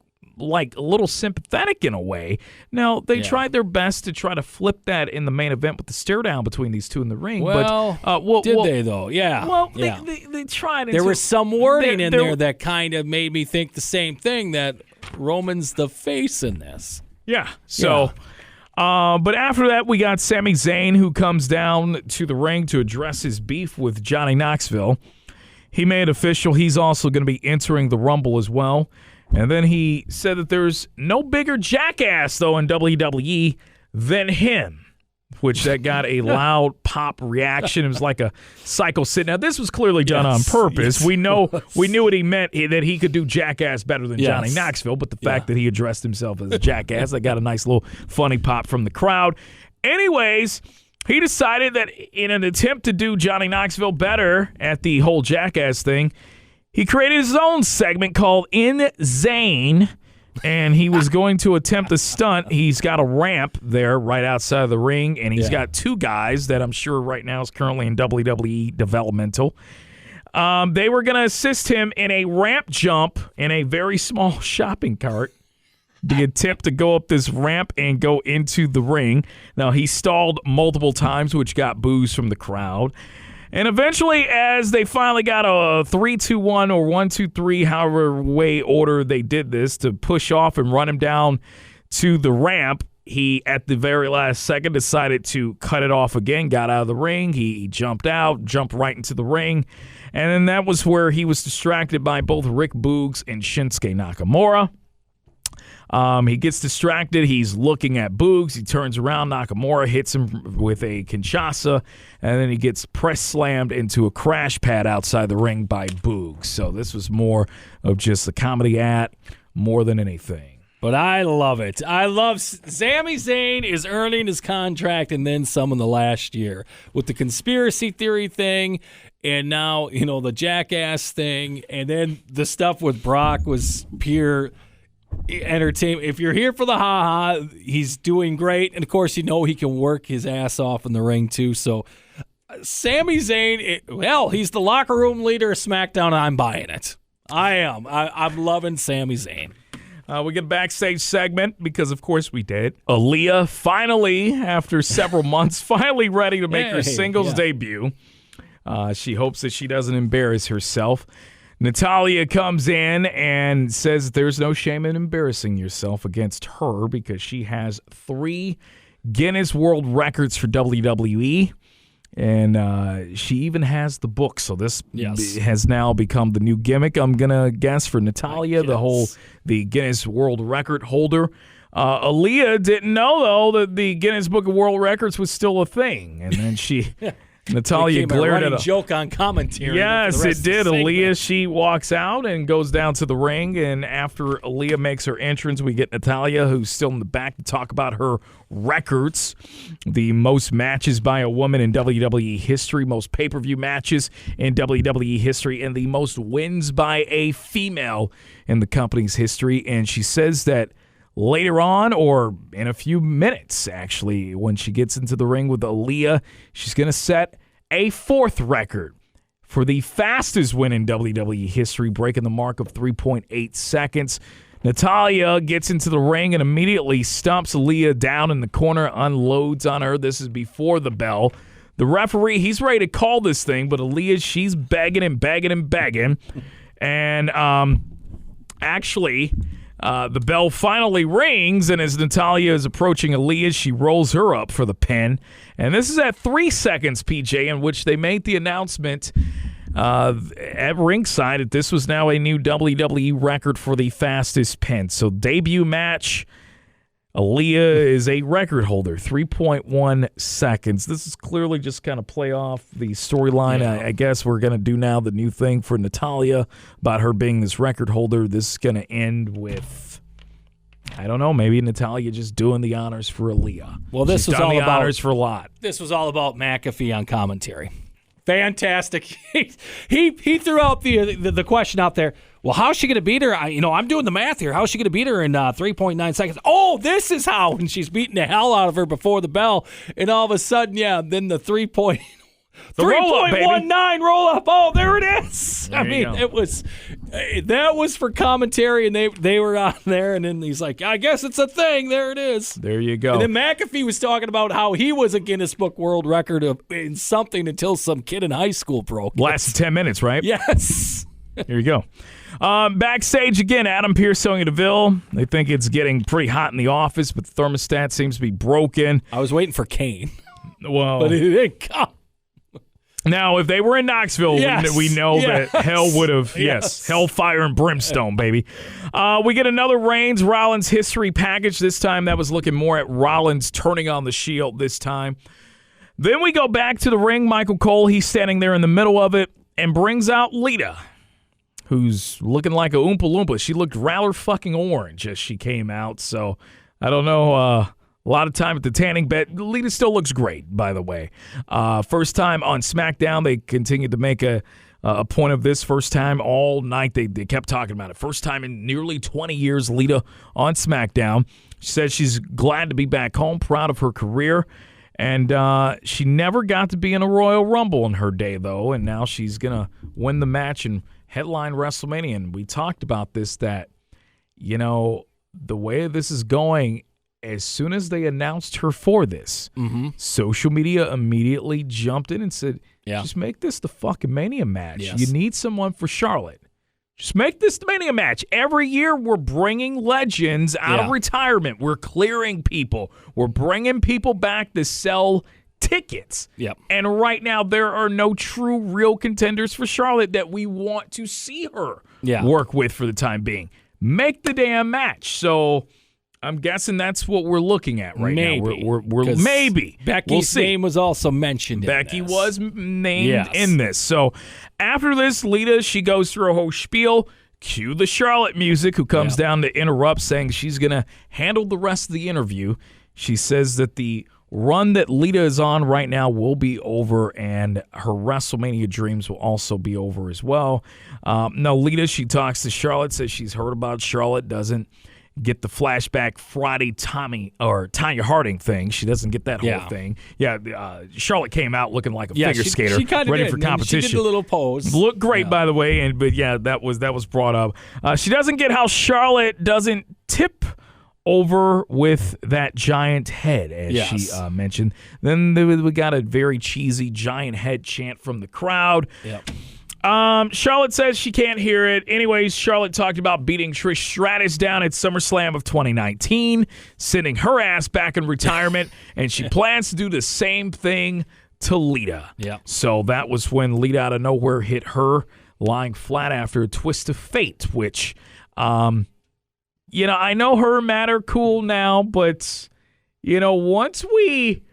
like a little sympathetic in a way. Now, they tried their best to try to flip that in the main event with the stare down between these two in the ring. Well, did they, though? Yeah. Well, yeah. They tried. There was some wording in there that kind of made me think the same thing, that Roman's the face in this. Yeah. So, but after that, we got Sami Zayn, who comes down to the ring to address his beef with Johnny Knoxville. He made official he's also going to be entering the Rumble as well. And then he said that there's no bigger jackass, though, in WWE than him, which that got a loud pop reaction. It was like a cycle sit. Now, this was clearly done on purpose. Yes, we knew what he meant, that he could do jackass better than Johnny Knoxville, but the fact that he addressed himself as a jackass, that got a nice little funny pop from the crowd. Anyways, he decided that in an attempt to do Johnny Knoxville better at the whole jackass thing, he created his own segment called In Zayn, and he was going to attempt a stunt. He's got a ramp there right outside of the ring, and he's got two guys that I'm sure right now is currently in WWE developmental. They were going to assist him in a ramp jump in a very small shopping cart. The attempt to go up this ramp and go into the ring. Now, he stalled multiple times, which got boos from the crowd. And eventually, as they finally got a 3-2-1 or 1-2-3, however way order they did this, to push off and run him down to the ramp, he, at the very last second, decided to cut it off again, got out of the ring. He jumped out, jumped right into the ring. And then that was where he was distracted by both Rick Boogs and Shinsuke Nakamura. He gets distracted. He's looking at Boogs. He turns around. Nakamura hits him with a Kinshasa, and then he gets press slammed into a crash pad outside the ring by Boogs. So this was more of just a comedy act more than anything. But I love it. I love Sami Zayn is earning his contract and then some in the last year with the conspiracy theory thing, and now, the jackass thing, and then the stuff with Brock was pure entertainment. If you're here for the ha-ha, he's doing great. And, of course, he can work his ass off in the ring, too. So, Sami Zayn, he's the locker room leader of SmackDown, and I'm buying it. I am. I'm loving Sami Zayn. We get a backstage segment because, of course, we did. Aaliyah finally, after several months, finally ready to make her singles debut. She hopes that she doesn't embarrass herself. Natalya comes in and says there's no shame in embarrassing yourself against her because she has 3 Guinness World Records for WWE, and she even has the book. So this has now become the new gimmick, I'm going to guess, for Natalya, the Guinness World Record holder. Aaliyah didn't know, though, that the Guinness Book of World Records was still a thing, and then she... Natalya glared at a joke on commentary. Yes, it did. Aaliyah, she walks out and goes down to the ring, and after Aaliyah makes her entrance, we get Natalya, who's still in the back, to talk about her records, the most matches by a woman in WWE history, most pay-per-view matches in WWE history, and the most wins by a female in the company's history. And she says that later on, or in a few minutes, actually, when she gets into the ring with Aaliyah, she's going to set a 4th record for the fastest win in WWE history, breaking the mark of 3.8 seconds. Natalya gets into the ring and immediately stomps Aaliyah down in the corner, unloads on her. This is before the bell. The referee, he's ready to call this thing, but Aaliyah, she's begging and begging and begging. And actually... the bell finally rings, and as Natalya is approaching Aaliyah, she rolls her up for the pin. And this is at 3 seconds, PJ, in which they made the announcement at ringside that this was now a new WWE record for the fastest pin. So debut match, Aaliyah is a record holder, 3.1 seconds. This is clearly just kind of play off the storyline. Yeah. I guess we're going to do now the new thing for Natalya about her being this record holder. This is going to end with, I don't know, maybe Natalya just doing the honors for Aaliyah. Well, this She's was done all the about honors for a lot. This was all about McAfee on commentary. Fantastic. He threw out the question out there. Well, how's she going to beat her? I'm doing the math here. How's she going to beat her in 3.9 seconds? Oh, this is how. And she's beating the hell out of her before the bell. And all of a sudden, then the 3.19 roll up. Oh, there it is. It was That was for commentary, and they were on there, and then he's like, I guess it's a thing. There it is. There you go. And then McAfee was talking about how he was a Guinness Book World Record in something until some kid in high school broke it. Lasted 10 minutes, right? Yes. Here you go. Backstage again, Adam Pearce, Sonya Deville. They think it's getting pretty hot in the office, but the thermostat seems to be broken. I was waiting for Kane, Well, but it didn't come. now, if they were in Knoxville, Yes. we know Yes. that hell would have, yes, hellfire and brimstone, baby. We get another Reigns-Rollins history package. This time, that was looking more at Rollins turning on the Shield this time. Then we go back to the ring. Michael Cole, he's standing there in the middle of it and brings out Lita, who's looking like a Oompa Loompa. She looked rather fucking orange as she came out, so I don't know. A lot of time at the tanning bed. Lita still looks great, by the way. First time on SmackDown, they continued to make a point of this. First time all night, they kept talking about it. First time in nearly 20 years, Lita on SmackDown. She says she's glad to be back home, proud of her career. And she never got to be in a Royal Rumble in her day, though, and now she's going to win the match and headline WrestleMania. And we talked about this, that, you know, the way this is going, as soon as they announced her for this, social media immediately jumped in and said, just make this the fucking Mania match. Yes. You need someone for Charlotte. Just make this the Mania match. Every year we're bringing legends out of retirement. We're clearing people. We're bringing people back to sell tickets. Yep. And right now there are no true, real contenders for Charlotte that we want to see her work with for the time being. Make the damn match. So I'm guessing that's what we're looking at right now. We're maybe. Becky's name was also mentioned. Becky was named in this. So after this, Lita, she goes through a whole spiel. Cue the Charlotte music, who comes down to interrupt, saying she's going to handle the rest of the interview. She says that the run that Lita is on right now will be over, and her WrestleMania dreams will also be over as well. Now, Lita, she talks to Charlotte, says she's heard about Charlotte, doesn't get the flashback Friday Tanya Harding thing. She doesn't get that whole thing. Charlotte came out looking like a figure skater, she ready for competition. She did a little pose. Looked great, by the way. But that was brought up. She doesn't get how Charlotte doesn't tip over with that giant head, as she mentioned. Then we got a very cheesy giant head chant from the crowd. Yep. Charlotte says she can't hear it. Anyways, Charlotte talked about beating Trish Stratus down at SummerSlam of 2019, sending her ass back in retirement, and she plans to do the same thing to Lita. Yeah. So that was when Lita out of nowhere hit her lying flat after a twist of fate, which, I know her and Matt are cool now, but, once we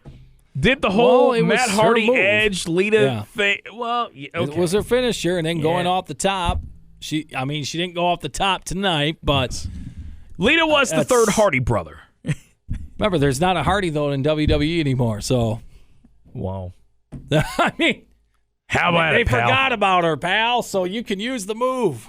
did the whole Matt Hardy Edge Lita thing. Well, it was her finisher, and then going off the top. She didn't go off the top tonight, but Lita was the third Hardy brother. Remember, there's not a Hardy though in WWE anymore. So, wow. I mean, how about they it, pal? forgot about her, pal. So you can use the move.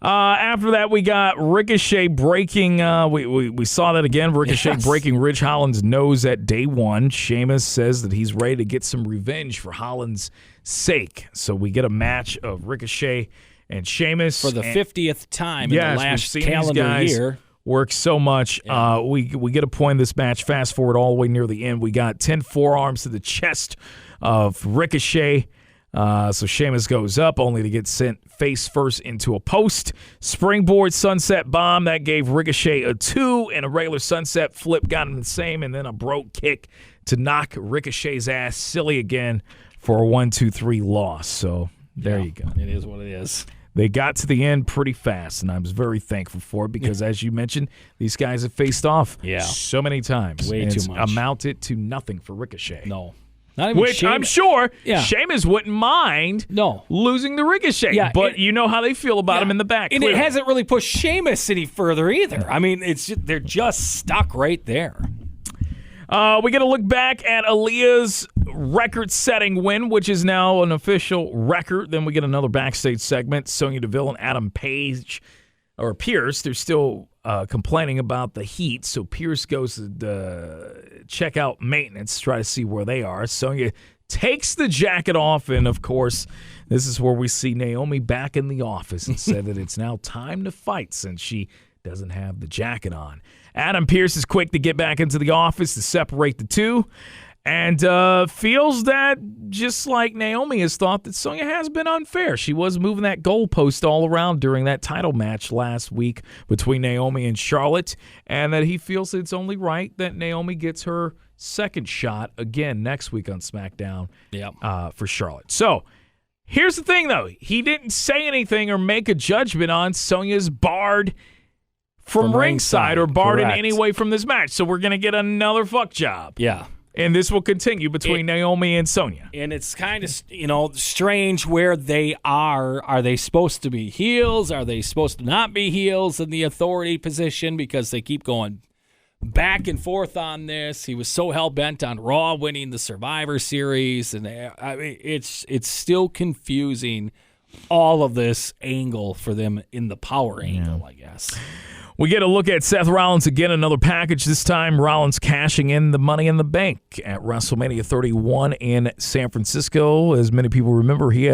After that, we got Ricochet breaking. We saw that again. Ricochet breaking Ridge Holland's nose at day one. Sheamus says that he's ready to get some revenge for Holland's sake. So we get a match of Ricochet and Sheamus for the 50th time in the last we've seen calendar these guys year. Work so much. Yeah. We get a point in this match. Fast forward all the way near the end. We got 10 forearms to the chest of Ricochet. So Sheamus goes up only to get sent face first into a post. Springboard sunset bomb that gave Ricochet a 2, and a regular sunset flip got him the same, and then a broke kick to knock Ricochet's ass silly again for a 1-2-3 loss. So there you go. It is what it is. They got to the end pretty fast, and I was very thankful for it because, as you mentioned, these guys have faced off so many times. Way too much. Amounted to nothing for Ricochet. No. Not even Which Sheamus. I'm sure Sheamus wouldn't mind losing the Ricochet. Yeah, but you know how they feel about him in the back. And clearly. it hasn't really pushed Sheamus any further either. I mean, they're just stuck right there. We get a look back at Aaliyah's record-setting win, which is now an official record. Then we get another backstage segment. Sonya Deville and Adam Pearce, they're still complaining about the heat, so Pearce goes to check out maintenance, try to see where they are. Sonya takes the jacket off, and, of course, this is where we see Naomi back in the office and said that it's now time to fight since she doesn't have the jacket on. Adam Pearce is quick to get back into the office to separate the two and feels that, just like Naomi has thought, that Sonya has been unfair. She was moving that goalpost all around during that title match last week between Naomi and Charlotte, and that he feels it's only right that Naomi gets her second shot again next week on SmackDown for Charlotte. So here's the thing, though. He didn't say anything or make a judgment on Sonya's barred from ringside or barred in any way from this match. So we're going to get another fuck job. Yeah. And this will continue between Naomi and Sonya. And it's kind of, strange where they are. Are they supposed to be heels? Are they supposed to not be heels in the authority position? Because they keep going back and forth on this. He was so hell-bent on Raw winning the Survivor Series. And it's still confusing, all of this angle for them in the power angle, I guess. We get a look at Seth Rollins again, another package. This time, Rollins cashing in the Money in the Bank at WrestleMania 31 in San Francisco. As many people remember, he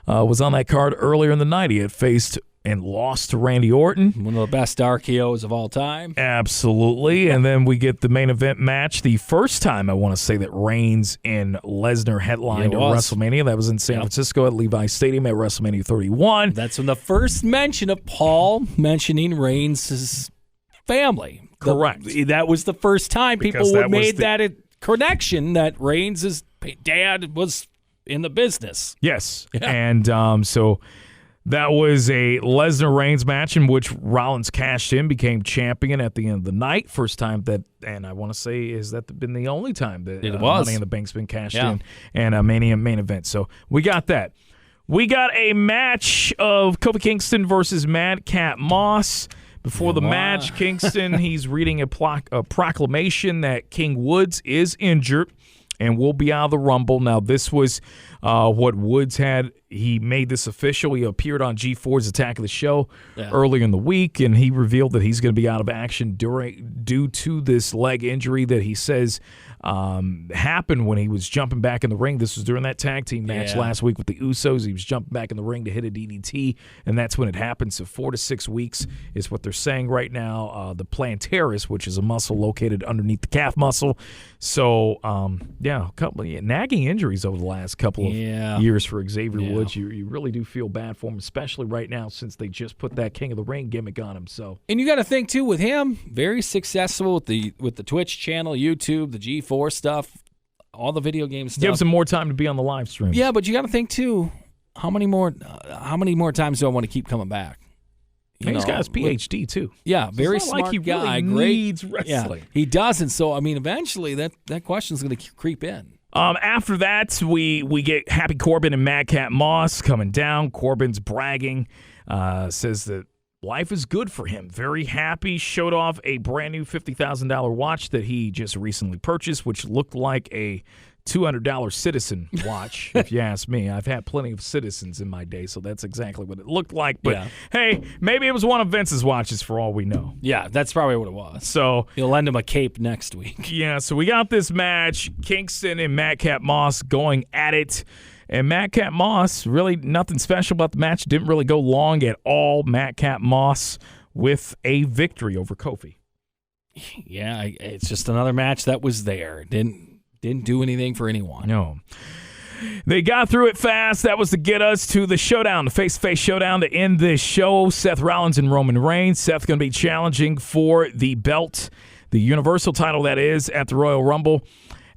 was on that card earlier in the night. He had faced and lost to Randy Orton. One of the best RKOs of all time. Absolutely. And then we get the main event match. The first time, I want to say, that Reigns and Lesnar headlined at WrestleMania. That was in San Francisco at Levi Stadium at WrestleMania 31. That's when the first mention of Paul mentioning Reigns' family. Correct. That was the first time people made that connection that Reigns' dad was in the business. Yes. Yeah. And so that was a Lesnar-Reigns match in which Rollins cashed in, became champion at the end of the night. First time that, and I want to say, has that been the only time that Money in the Bank's been cashed in, and a main event. So we got that. We got a match of Kofi Kingston versus Madcap Moss. Before the match, Kingston, he's reading a proclamation that King Woods is injured and will be out of the Rumble. Now, this was what Woods had. He made this official. He appeared on G4's Attack of the Show earlier in the week, and he revealed that he's going to be out of action due to this leg injury that he says happened when he was jumping back in the ring. This was during that tag team match last week with the Usos. He was jumping back in the ring to hit a DDT, and that's when it happened. So 4 to 6 weeks is what they're saying right now. The plantaris, which is a muscle located underneath the calf muscle. So, a couple of nagging injuries over the last couple of years for Xavier Woods. You really do feel bad for him, especially right now since they just put that King of the Ring gimmick on him. So, and you got to think too, with him, very successful with the Twitch channel, YouTube, the G4 stuff, all the video game stuff. Gives him more time to be on the live stream. Yeah, but you got to think too, how many more times do I want to keep coming back? He's got his PhD too. Yeah, very smart like he guy. Really needs wrestling. Yeah, he doesn't. So I mean, eventually that question's going to creep in. After that, we get Happy Corbin and Madcap Moss coming down. Corbin's bragging, says that life is good for him. Very happy. Showed off a brand new $50,000 watch that he just recently purchased, which looked like a $200 Citizen watch, if you ask me. I've had plenty of Citizens in my day, so that's exactly what it looked like. But, hey, maybe it was one of Vince's watches for all we know. Yeah, that's probably what it was. So he'll lend him a cape next week. Yeah, so we got this match, Kingston and Madcap Moss going at it. And Madcap Moss, really nothing special about the match. Didn't really go long at all. Madcap Moss with a victory over Kofi. Yeah, it's just another match that was there. Didn't do anything for anyone. No. They got through it fast. That was to get us to the showdown, the face-to-face showdown to end this show. Seth Rollins and Roman Reigns. Seth going to be challenging for the belt, the Universal title that is, at the Royal Rumble.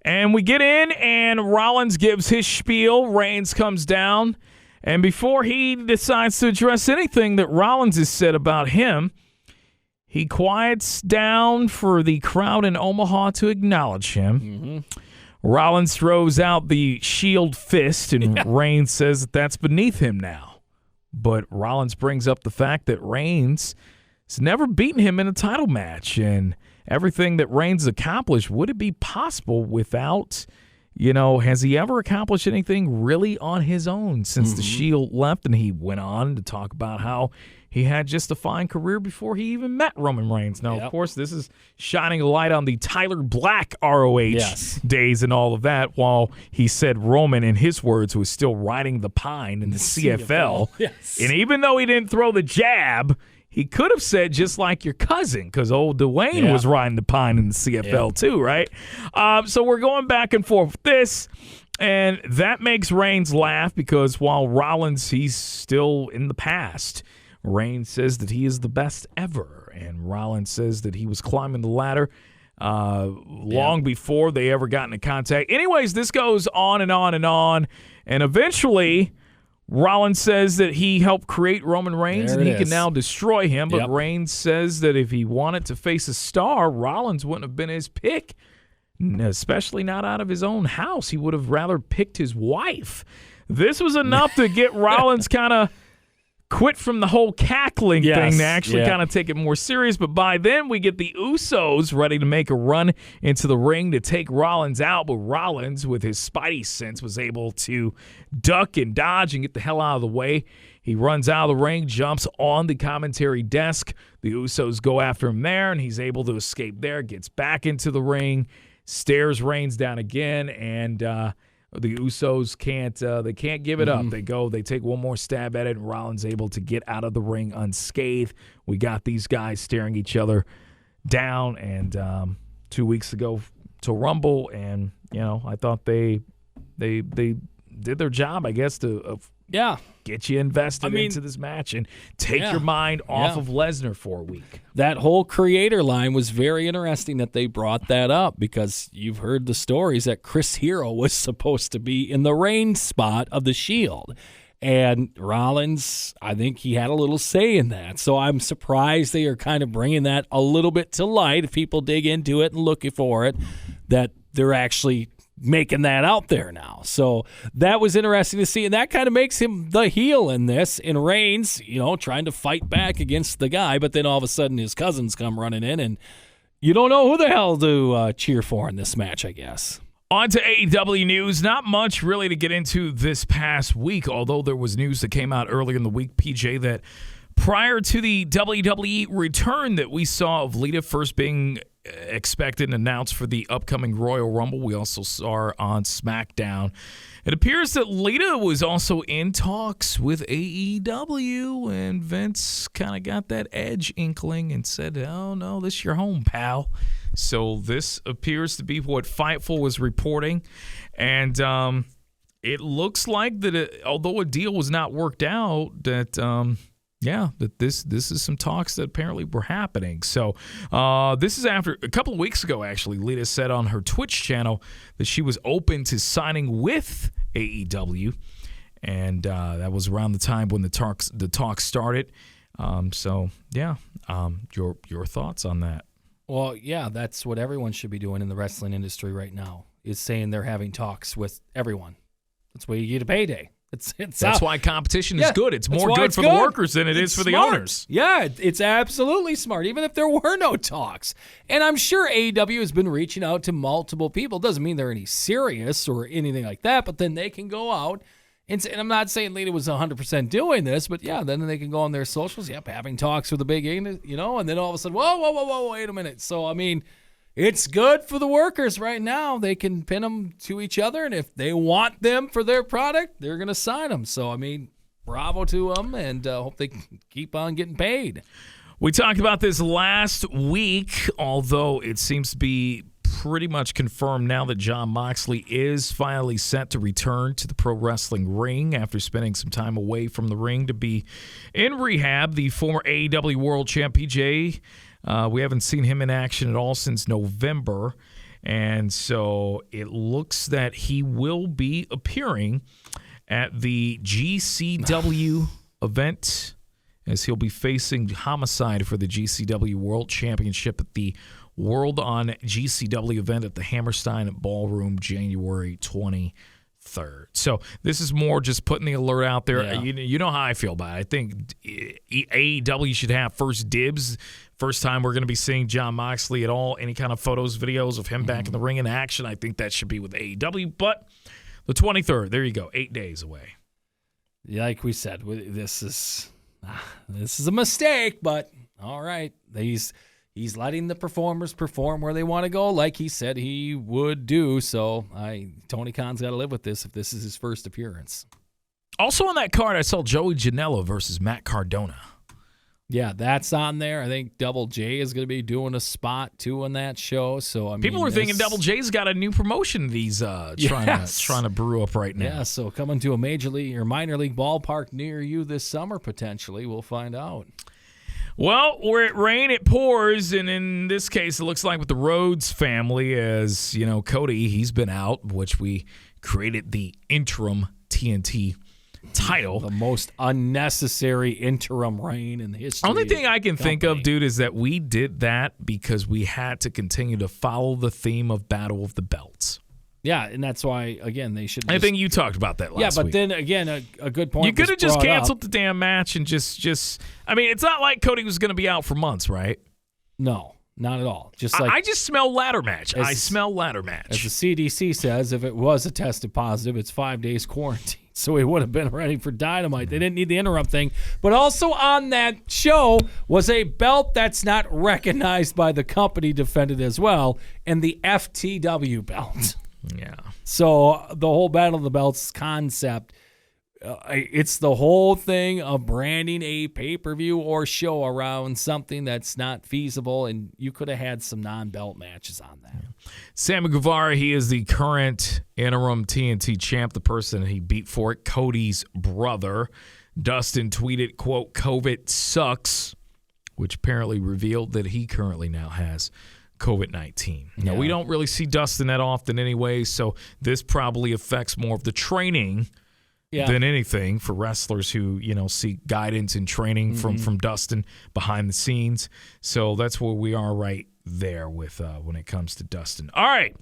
And we get in, and Rollins gives his spiel. Reigns comes down. And before he decides to address anything that Rollins has said about him, he quiets down for the crowd in Omaha to acknowledge him. Mm-hmm. Rollins throws out the shield fist, and Reigns says that that's beneath him now. But Rollins brings up the fact that Reigns has never beaten him in a title match, and everything that Reigns accomplished, would it be possible without, has he ever accomplished anything really on his own since the Shield left? And he went on to talk about how he had just a fine career before he even met Roman Reigns. Now, of course, this is shining a light on the Tyler Black ROH days and all of that, while he said Roman, in his words, was still riding the pine in the CFL. Yes. And even though he didn't throw the jab, he could have said just like your cousin, because old Dwayne was riding the pine in the CFL too, right? So we're going back and forth with this. And that makes Reigns laugh because while Rollins, he's still in the past. Reigns says that he is the best ever. And Rollins says that he was climbing the ladder long before they ever got into contact. Anyways, this goes on and on and on. And eventually, Rollins says that he helped create Roman Reigns and he can now destroy him. But Reigns says that if he wanted to face a star, Rollins wouldn't have been his pick. Especially not out of his own house. He would have rather picked his wife. This was enough to get Rollins kind of quit from the whole cackling thing to actually kind of take it more serious. But by then, we get the Usos ready to make a run into the ring to take Rollins out. But Rollins, with his spidey sense, was able to duck and dodge and get the hell out of the way. He runs out of the ring, jumps on the commentary desk. The Usos go after him there, and he's able to escape there, gets back into the ring, stares Reigns down again, and the Usos can't give it up. They take one more stab at it, and Rollins able to get out of the ring unscathed. We got these guys staring each other down, and 2 weeks ago to Rumble, and I thought they did their job, I guess, to get you invested into this match and take your mind off of Lesnar for a week. That whole creator line was very interesting that they brought that up because you've heard the stories that Chris Hero was supposed to be in the Reigns spot of the Shield. And Rollins, I think he had a little say in that. So I'm surprised they are kind of bringing that a little bit to light. If people dig into it and look for it, that they're actually making that out there now. So that was interesting to see, and that kind of makes him the heel in this. And Reigns, trying to fight back against the guy, but then all of a sudden his cousins come running in, and you don't know who the hell to cheer for in this match, I guess. On to AEW news. Not much really to get into this past week, although there was news that came out earlier in the week, PJ, that prior to the WWE return that we saw of Lita first being expected and announced for the upcoming Royal Rumble, we also saw her on SmackDown. It appears that Lita was also in talks with AEW, and Vince kind of got that edge inkling and said, oh, no, this is your home, pal. So this appears to be what Fightful was reporting, and it looks like that although a deal was not worked out, that that this is some talks that apparently were happening. So this is after a couple of weeks ago, actually, Lita said on her Twitch channel that she was open to signing with AEW, and that was around the time when the talks started. Your thoughts on that? Well, yeah, that's what everyone should be doing in the wrestling industry right now, is saying they're having talks with everyone. That's where you get a payday. That's why competition is good. It's more good for the workers than it is for the owners. Yeah, it's absolutely smart, even if there were no talks. And I'm sure AEW has been reaching out to multiple people. Doesn't mean they're any serious or anything like that, but then they can go out and I'm not saying Lita was 100% doing this, but then they can go on their socials, having talks with the big, and then all of a sudden, whoa, wait a minute. So, it's good for the workers right now. They can pin them to each other, and if they want them for their product, they're going to sign them. So, bravo to them, and hope they keep on getting paid. We talked about this last week, although it seems to be pretty much confirmed now that Jon Moxley is finally set to return to the pro wrestling ring after spending some time away from the ring to be in rehab. The former AEW World Champ PJ, we haven't seen him in action at all since November, and so it looks that he will be appearing at the GCW event, as he'll be facing Homicide for the GCW World Championship at the World on GCW event at the Hammerstein Ballroom, January 23rd. So this is more just putting the alert out there. Yeah. You know how I feel about it. I think AEW should have first dibs. First time we're going to be seeing Jon Moxley at all, any kind of photos, videos of him back in the ring in action. I think that should be with AEW. But the 23rd, there you go, 8 days away. Like we said, this is this is a mistake, but all right. He's letting the performers perform where they want to go, like he said he would do. So Tony Khan's got to live with this if this is his first appearance. Also on that card, I saw Joey Janela versus Matt Cardona. Yeah, that's on there. I think Double J is going to be doing a spot, too, on that show. So People are thinking Double J's got a new promotion that he's trying to brew up right now. Yeah, so coming to a major league or minor league ballpark near you this summer, potentially. We'll find out. Well, where it rains, it pours, and in this case, it looks like with the Rhodes family, as you know, Cody, he's been out, which we created the interim TNT title. The most unnecessary interim reign in the history. Only thing I can think of, dude, is that we did that because we had to continue to follow the theme of Battle of the Belts. Yeah, and that's why, again, they should. I think you talked about that last week. Yeah, but then again, a good point. You could have just canceled the damn match and just. I mean, it's not like Cody was going to be out for months, right? No, not at all. Just like I just smell ladder match. I smell ladder match. As the CDC says, if it was a tested positive, it's 5 days quarantine. So he would have been ready for Dynamite. They didn't need the interim thing. But also on that show was a belt that's not recognized by the company defended as well, and the FTW belt. Yeah. So the whole Battle of the Belts concept, it's the whole thing of branding a pay-per-view or show around something that's not feasible, and you could have had some non-belt matches on that. Sammy Guevara, he is the current interim TNT champ, the person he beat for it, Cody's brother. Dustin tweeted, quote, "COVID sucks," which apparently revealed that he currently now has COVID-19. Now, we don't really see Dustin that often anyway, so this probably affects more of the training than anything for wrestlers who, seek guidance and training from Dustin behind the scenes. So that's where we are right there with when it comes to Dustin. All right.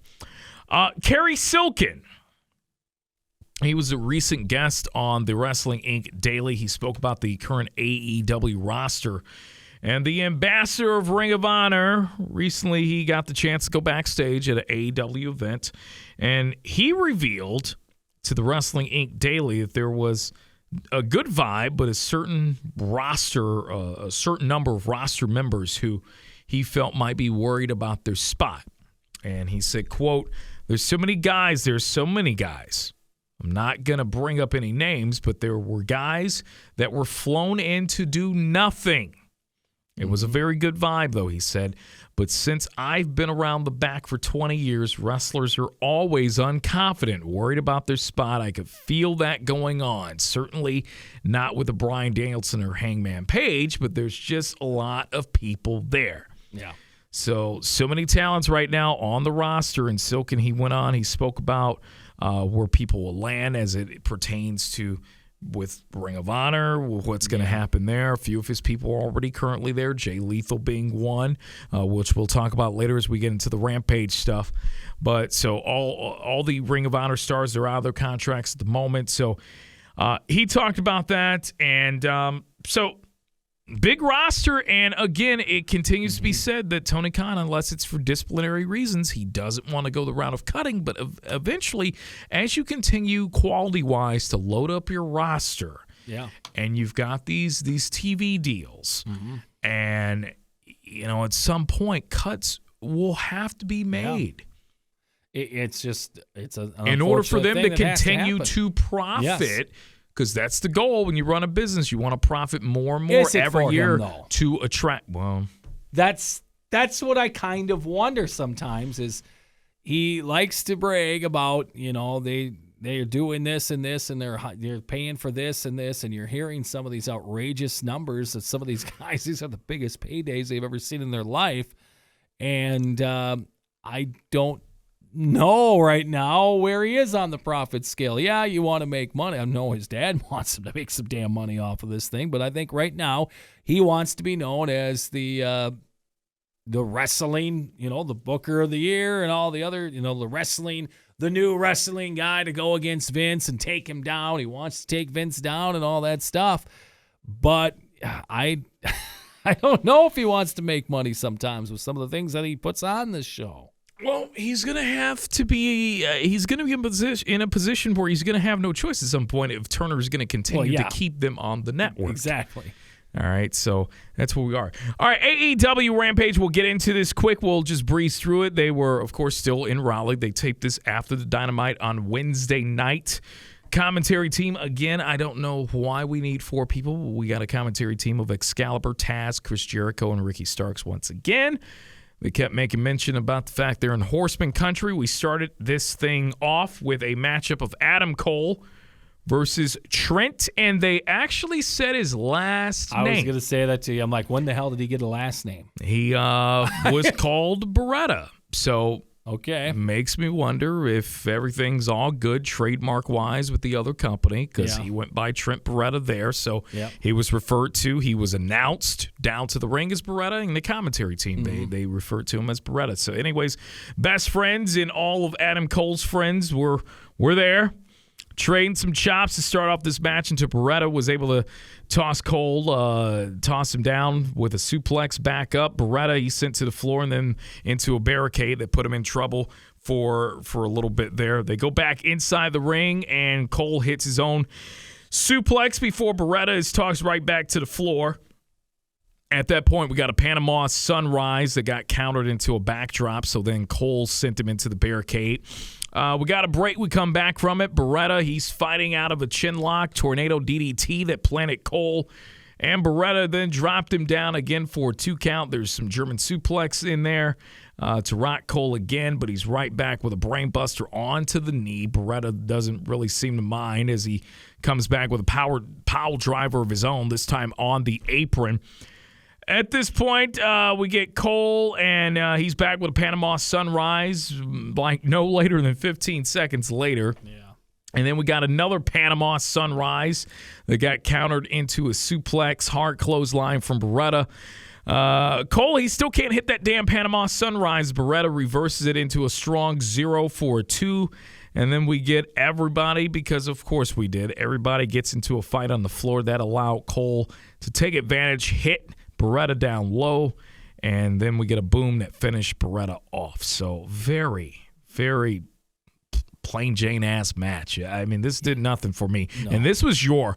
Cary Silkin. He was a recent guest on the Wrestling Inc. Daily. He spoke about the current AEW roster. And the ambassador of Ring of Honor, recently he got the chance to go backstage at an AEW event. And he revealed to the Wrestling Inc. Daily that there was a good vibe, but a certain roster, a certain number of roster members who he felt might be worried about their spot. And he said, quote, there's so many guys. I'm not going to bring up any names, but there were guys that were flown in to do nothing. It was a very good vibe, though, he said. But since I've been around the back for 20 years, wrestlers are always unconfident, worried about their spot. I could feel that going on. Certainly not with a Bryan Danielson or Hangman Page, but there's just a lot of people there. Yeah. So many talents right now on the roster. And Silkin, he went on, he spoke about where people will land as it pertains to with Ring of Honor, what's going to happen there. A few of his people are already currently there, Jay Lethal being one, which we'll talk about later as we get into the Rampage stuff. But so all the Ring of Honor stars are out of their contracts at the moment. So he talked about that. And so big roster, and again, it continues to be said that Tony Khan, unless it's for disciplinary reasons, he doesn't want to go the route of cutting. But eventually, as you continue quality-wise to load up your roster, and you've got these TV deals, and at some point, cuts will have to be made. It's an in order for them to thing continue to profit. Yes. Because that's the goal when you run a business. You want to profit more and more every year to attract. Well, that's what I kind of wonder sometimes is he likes to brag about, they're doing this and this and they're paying for this and this, and you're hearing some of these outrageous numbers that some of these guys, these are the biggest paydays they've ever seen in their life. And I don't know right now where he is on the profit scale. Yeah, you want to make money. I know his dad wants him to make some damn money off of this thing, but I think right now he wants to be known as the wrestling, the booker of the year and all the other, the new wrestling guy to go against Vince and take him down. He wants to take Vince down and all that stuff. But I don't know if he wants to make money sometimes with some of the things that he puts on this show. Well, he's going to have to be. He's going to be in a position where he's going to have no choice at some point if Turner's going to continue to keep them on the network. Exactly. All right, so that's where we are. All right, AEW Rampage, we'll get into this quick. We'll just breeze through it. They were, of course, still in Raleigh. They taped this after the Dynamite on Wednesday night. Commentary team, again, I don't know why we need 4 people. We got a commentary team of Excalibur, Taz, Chris Jericho, and Ricky Starks once again. They kept making mention about the fact they're in Horseman country. We started this thing off with a matchup of Adam Cole versus Trent, and they actually said his last name. I was going to say that to you. I'm like, when the hell did he get a last name? He was called Beretta. So okay, makes me wonder if everything's all good trademark-wise with the other company, because he went by Trent Beretta there. So he was referred to, he was announced down to the ring as Beretta, and the commentary team, they referred to him as Beretta. So anyways, best friends and all of Adam Cole's friends were there. Trading some chops to start off this match until Beretta was able to toss Cole, toss him down with a suplex back up. Beretta, he sent to the floor and then into a barricade that put him in trouble for a little bit there. They go back inside the ring, and Cole hits his own suplex before Beretta is tossed right back to the floor. At that point, we got a Panama Sunrise that got countered into a backdrop, so then Cole sent him into the barricade. We got a break. We come back from it. Beretta, he's fighting out of a chinlock, tornado DDT that planted Cole. And Beretta then dropped him down again for a 2 count. There's some German suplex in there to rock Cole again, but he's right back with a brainbuster onto the knee. Beretta doesn't really seem to mind as he comes back with a power driver of his own, this time on the apron. At this point, we get Cole, and he's back with a Panama Sunrise, like no later than 15 seconds later. Yeah. And then we got another Panama Sunrise that got countered into a suplex, hard clothesline from Beretta. Cole, he still can't hit that damn Panama Sunrise. Beretta reverses it into a strong 0 for a 2. And then we get everybody, because of course we did, everybody gets into a fight on the floor. That allowed Cole to take advantage, hit Beretta down low, and then we get a boom that finished Beretta off. So very, very plain Jane-ass match. I mean, this did nothing for me. No. And this was your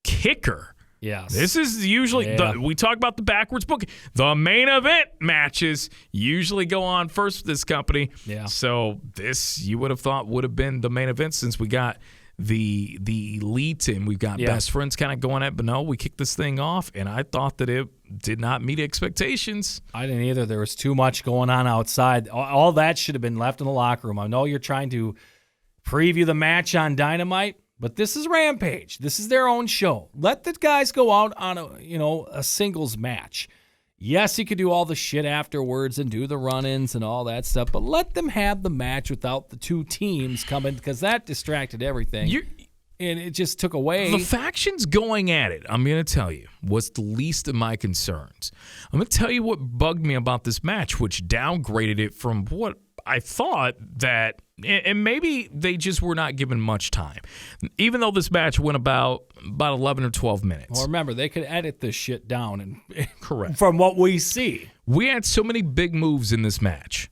kicker. Yes. This is usually, we talk about the backwards booking. The main event matches usually go on first with this company. Yeah. So this, you would have thought, would have been the main event, since we got the elite and we've got best friends kind of going at, but no, we kicked this thing off, and I thought that it did not meet expectations. I didn't either. There was too much going on outside. All that should have been left in the locker room. I know you're trying to preview the match on Dynamite, but this is Rampage. This is their own show. Let the guys go out on a singles match. Yes, you could do all the shit afterwards and do the run-ins and all that stuff, but let them have the match without the 2 teams coming, because that distracted everything. And it just took away. The factions going at it, I'm going to tell you, was the least of my concerns. I'm going to tell you what bugged me about this match, which downgraded it from what I thought that, and maybe they just were not given much time, even though this match went about 11 or 12 minutes. Well, remember, they could edit this shit down. And correct. From what we see. We had so many big moves in this match,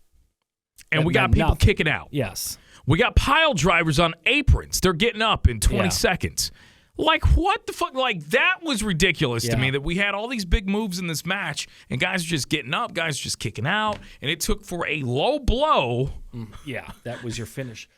and we got people kicking out. Yes. We got pile drivers on aprons. They're getting up in 20 seconds. Like, what the fuck? Like, that was ridiculous to me, that we had all these big moves in this match, and guys are just getting up, guys are just kicking out, and it took for a low blow. Yeah, that was your finish.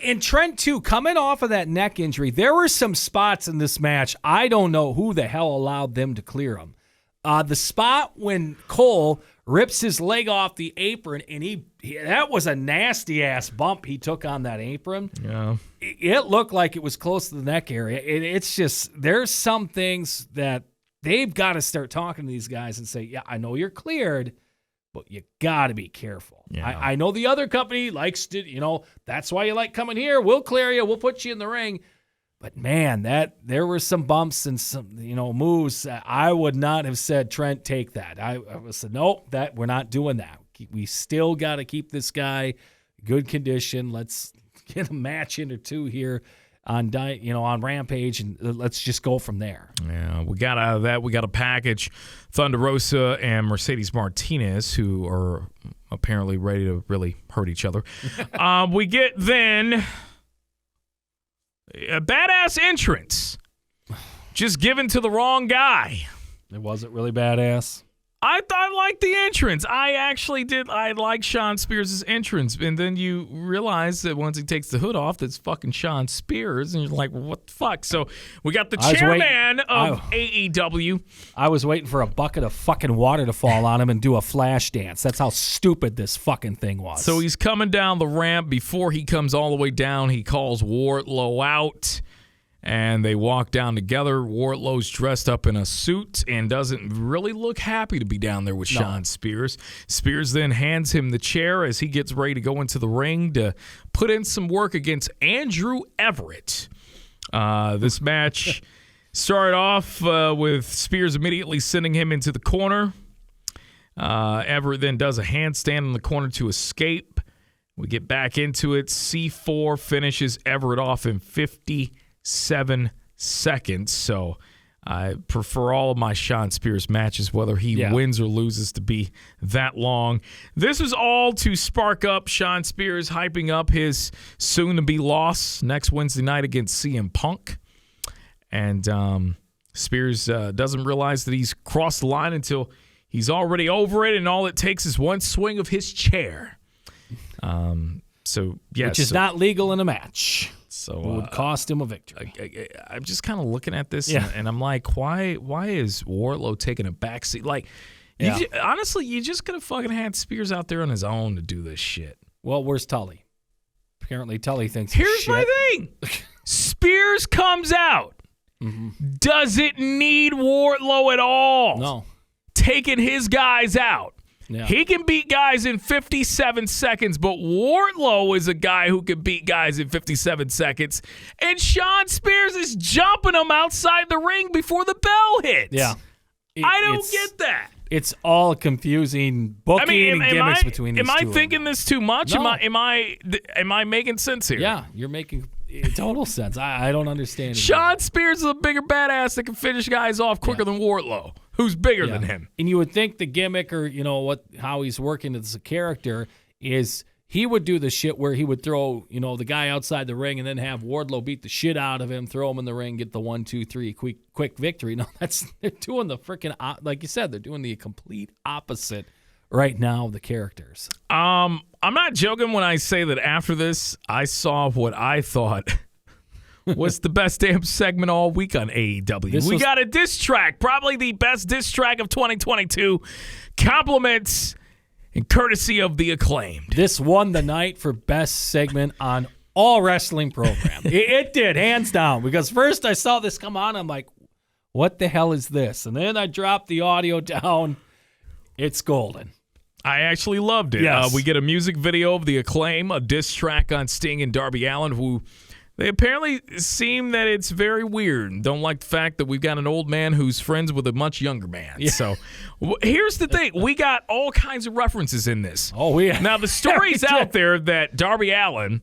And Trent, too, coming off of that neck injury, there were some spots in this match, I don't know who the hell allowed them to clear them. The spot when Cole rips his leg off the apron, and he that was a nasty-ass bump he took on that apron. Yeah. It looked like it was close to the neck area. It's just, there's some things that they've got to start talking to these guys and say, yeah, I know you're cleared, but you got to be careful. Yeah. I know the other company likes to, that's why you like coming here. We'll clear you. We'll put you in the ring. But, man, there were some bumps and some, moves. I would not have said, Trent, take that. I would have said, nope, we're not doing that. We still got to keep this guy good condition. Let's get a match in or 2 here. on Rampage, and let's just go from there. Yeah, we got out of that. We got a package. Thunder Rosa and Mercedes Martinez, who are apparently ready to really hurt each other. We get then a badass entrance, just given to the wrong guy. It wasn't really badass. I liked the entrance. I actually did. I like Shawn Spears' entrance. And then you realize that once he takes the hood off, that's fucking Shawn Spears. And you're like, what the fuck? So we got the chairman of AEW. I was waiting for a bucket of fucking water to fall on him and do a flash dance. That's how stupid this fucking thing was. So he's coming down the ramp. Before he comes all the way down, he calls Wardlow out. And they walk down together. Wardlow's dressed up in a suit and doesn't really look happy to be down there with Shawn Spears. Spears then hands him the chair as he gets ready to go into the ring to put in some work against Andrew Everett. This match started off with Spears immediately sending him into the corner. Everett then does a handstand in the corner to escape. We get back into it. C4 finishes Everett off in 57 seconds. So I prefer all of my Shawn Spears matches, whether he wins or loses, to be that long. This was all to spark up Shawn Spears hyping up his soon-to-be loss next Wednesday night against CM Punk. And Spears doesn't realize that he's crossed the line until he's already over it, and all it takes is one swing of his chair. Which is not legal in a match. So it would cost him a victory. I'm just kind of looking at this, and I'm like, why is Wardlow taking a backseat? Like, honestly, you just could have fucking had Spears out there on his own to do this shit. Well, where's Tully? Apparently, Tully thinks Here's my thing. Spears comes out. Mm-hmm. Doesn't need Wardlow at all. No. Taking his guys out. Yeah. He can beat guys in 57 seconds, but Wardlow is a guy who can beat guys in 57 seconds. And Shawn Spears is jumping him outside the ring before the bell hits. Yeah. I don't get that. It's all confusing booking and gimmicks between these two. Am I thinking this too much? No. Am I making sense here? Yeah, you're making total sense. I don't understand it. Shawn Spears is a bigger badass that can finish guys off quicker than Wardlow, who's bigger than him. And you would think the gimmick, or how he's working as a character, is he would do the shit where he would throw the guy outside the ring and then have Wardlow beat the shit out of him, throw him in the ring, get the 1, 2, 3 quick victory. No, they're doing the freaking, like you said, they're doing the complete opposite right now of the characters. I'm not joking when I say that after this, I saw what I thought was the best damn segment all week on AEW. We got a diss track, probably the best diss track of 2022. Compliments and courtesy of the Acclaimed. This won the night for best segment on all wrestling program. It did, hands down. Because first I saw this come on, I'm like, what the hell is this? And then I dropped the audio down. It's golden. I actually loved it. Yes. We get a music video of the Acclaim, a diss track on Sting and Darby Allin, who they apparently seem that it's very weird and don't like the fact that we've got an old man who's friends with a much younger man. Yeah. So here's the thing. We got all kinds of references in this. Oh, yeah. Now, the story's out there that Darby Allin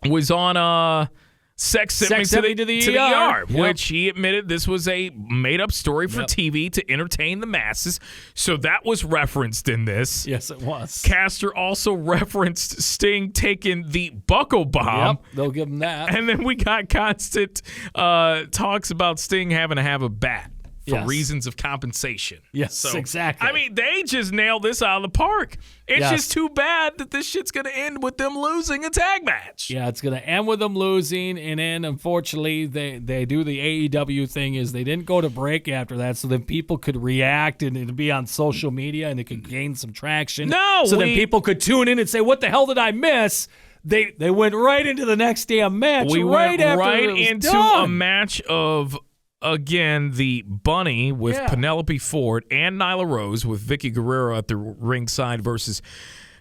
was on Sex Sent Me to the ER, which he admitted this was a made-up story for TV to entertain the masses. So that was referenced in this. Yes, it was. Caster also referenced Sting taking the buckle bomb. Yep, they'll give him that. And then we got constant talks about Sting having to have a bat for reasons of compensation. Yes, so, exactly. I mean, they just nailed this out of the park. It's just too bad that this shit's going to end with them losing a tag match. Yeah, it's going to end with them losing, and then, unfortunately, they do the AEW thing is they didn't go to break after that, so then people could react and it'd be on social media and it could gain some traction. Then people could tune in and say, what the hell did I miss? They went right into the next damn match. We went right into done. A match of... Again, the Bunny with Penelope Ford and Nyla Rose with Vicky Guerrero at the ringside versus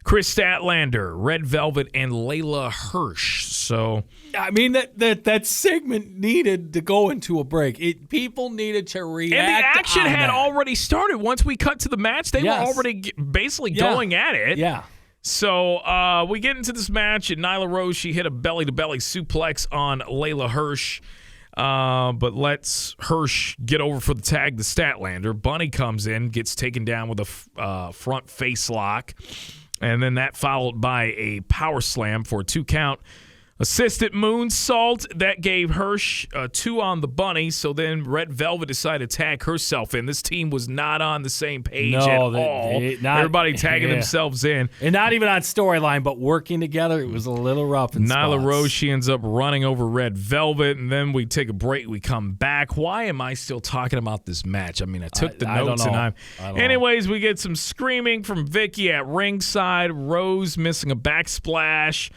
Chris Statlander, Red Velvet, and Layla Hirsch. So, I mean, that segment needed to go into a break. People needed to react. And the action had already started. Once we cut to the match, they were already basically going at it. Yeah. So we get into this match, and Nyla Rose, she hit a belly-to-belly suplex on Layla Hirsch, but lets Hirsch get over for the tag to Statlander. Bunny comes in, gets taken down with a front face lock, and then that followed by a power slam for a 2 count. Assisted moonsault, that gave Hirsch 2 on the Bunny, so then Red Velvet decided to tag herself in. This team was not on the same page at all. Everybody tagging themselves in. And not even on storyline, but working together, it was a little rough in Nyla spots. Rose, she ends up running over Red Velvet, and then we take a break. We come back. Why am I still talking about this match? I mean, I took the notes, and I'm... Anyways, we get some screaming from Vicky at ringside. Rose missing a backsplash.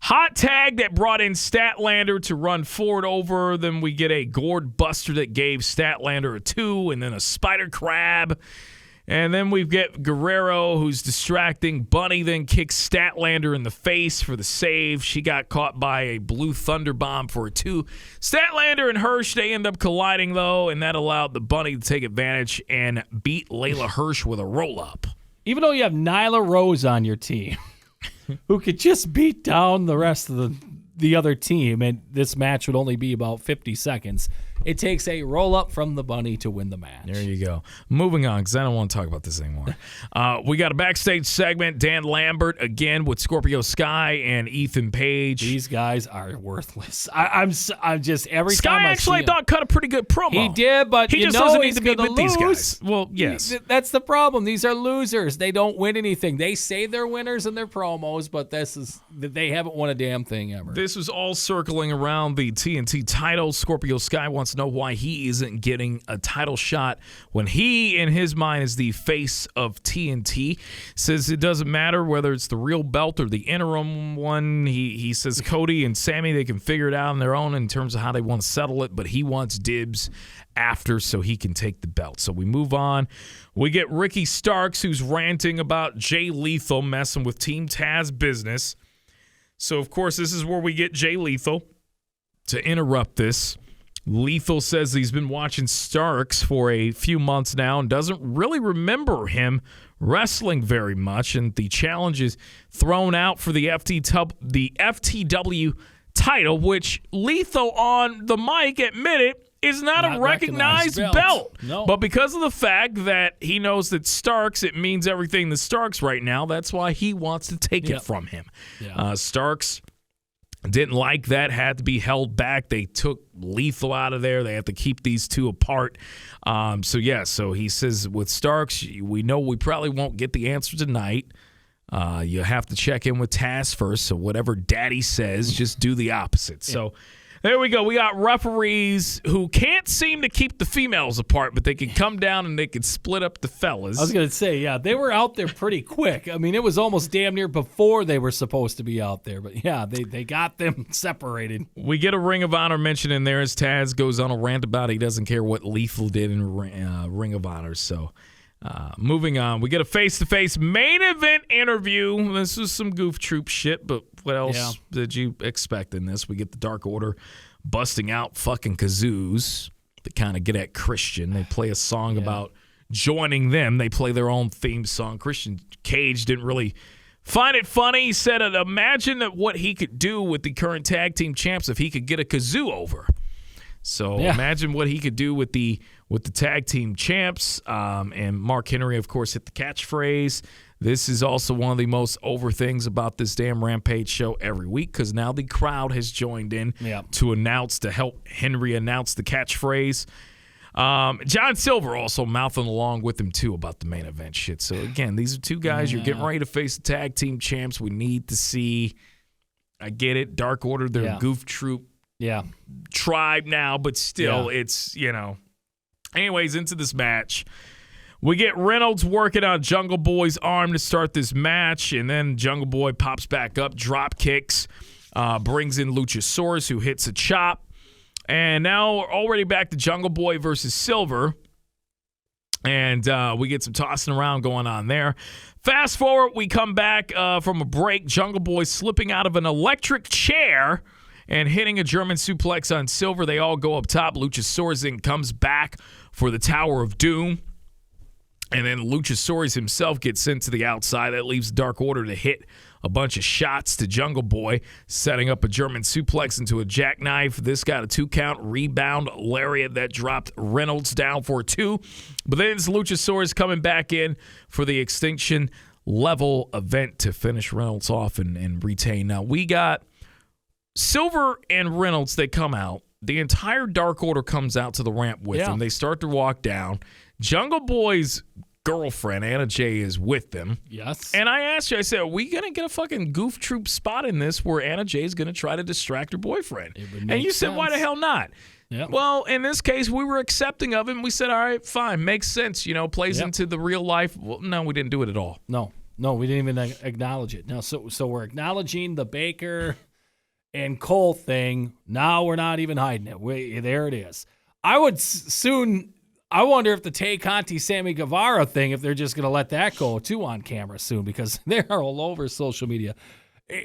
Hot tag that brought in Statlander to run forward over. Then we get a gourd buster that gave Statlander a 2, and then a spider crab. And then we get Guerrero, who's distracting. Bunny then kicks Statlander in the face for the save. She got caught by a blue thunder bomb for a 2. Statlander and Hirsch, they end up colliding, though, and that allowed the Bunny to take advantage and beat Layla Hirsch with a roll-up. Even though you have Nyla Rose on your team, who could just beat down the rest of the other team, and this match would only be about 50 seconds. It takes a roll-up from the Bunny to win the match. There you go. Moving on, because I don't want to talk about this anymore. We got a backstage segment. Dan Lambert, again, with Scorpio Sky and Ethan Page. These guys are worthless. I'm just, every Sky time I actually, see I thought, cut a pretty good promo. He did, but he just doesn't need to be with these guys. Well, yes. That's the problem. These are losers. They don't win anything. They say they're winners in their promos, but they haven't won a damn thing ever. This was all circling around the TNT title. Scorpio Sky wants to know why he isn't getting a title shot when he, in his mind, is the face of TNT. Says it doesn't matter whether it's the real belt or the interim one. He says Cody and Sami, they can figure it out on their own in terms of how they want to settle it, but he wants dibs after so he can take the belt. So we move on. We get Ricky Starks, who's ranting about Jay Lethal messing with Team Taz business. So, of course, this is where we get Jay Lethal to interrupt this. Lethal says he's been watching Starks for a few months now and doesn't really remember him wrestling very much, and the challenge is thrown out for the FTW title, which Lethal on the mic admitted is not a recognized belt. No. But because of the fact that he knows that Starks, it means everything to Starks right now, that's why he wants to take it from him. Yeah. Starks didn't like that, had to be held back. They took Lethal out of there. They have to keep these two apart. So he says with Starks, we know we probably won't get the answer tonight. You have to check in with Taz first, so whatever Daddy says, just do the opposite. So there we go. We got referees who can't seem to keep the females apart, but they can come down and they can split up the fellas. I was going to say, yeah, they were out there pretty quick. I mean, it was almost damn near before they were supposed to be out there. But, yeah, they got them separated. We get a Ring of Honor mention in there as Taz goes on a rant about he doesn't care what Lethal did in Ring of Honor. So moving on, we get a face-to-face main event interview. This is some Goof Troop shit, but what else did you expect in this? We get the Dark Order busting out fucking kazoos to kind of get at Christian. They play a song about joining them. They play their own theme song. Christian Cage didn't really find it funny. He said, imagine what he could do with the current tag team champs if he could get a kazoo over. So imagine what he could do with the tag team champs. And Mark Henry, of course, hit the catchphrase. This is also one of the most over things about this damn Rampage show every week because now the crowd has joined in to help Henry announce the catchphrase. John Silver also mouthing along with him, too, about the main event shit. So, again, these are two guys. You're getting ready to face the tag team champs. We need to see, I get it, Dark Order, they're a Goof Troop tribe now, but still, it's, Anyways, into this match. We get Reynolds working on Jungle Boy's arm to start this match, and then Jungle Boy pops back up, drop kicks, brings in Luchasaurus, who hits a chop. And now we're already back to Jungle Boy versus Silver. And we get some tossing around going on there. Fast forward, we come back from a break. Jungle Boy slipping out of an electric chair and hitting a German suplex on Silver. They all go up top. Luchasaurus then comes back for the Tower of Doom. And then Luchasaurus himself gets sent to the outside. That leaves Dark Order to hit a bunch of shots to Jungle Boy, setting up a German suplex into a jackknife. This got a 2-count rebound lariat that dropped Reynolds down for 2. But then it's Luchasaurus coming back in for the Extinction Level event to finish Reynolds off and retain. Now, we got Silver and Reynolds. They come out. The entire Dark Order comes out to the ramp with them. They start to walk down. Jungle Boy's girlfriend, Anna Jay, is with them. Yes. And I asked you, I said, are we going to get a fucking Goof Troop spot in this where Anna Jay is going to try to distract her boyfriend? And you said, why the hell not? Yep. Well, in this case, we were accepting of it, and we said, all right, fine, makes sense, plays into the real life. Well, no, we didn't do it at all. No, we didn't even acknowledge it. No, so we're acknowledging the Baker and Cole thing. Now we're not even hiding it. There it is. I wonder if the Tay Conti Sammy Guevara thing, if they're just going to let that go too on camera soon, because they're all over social media.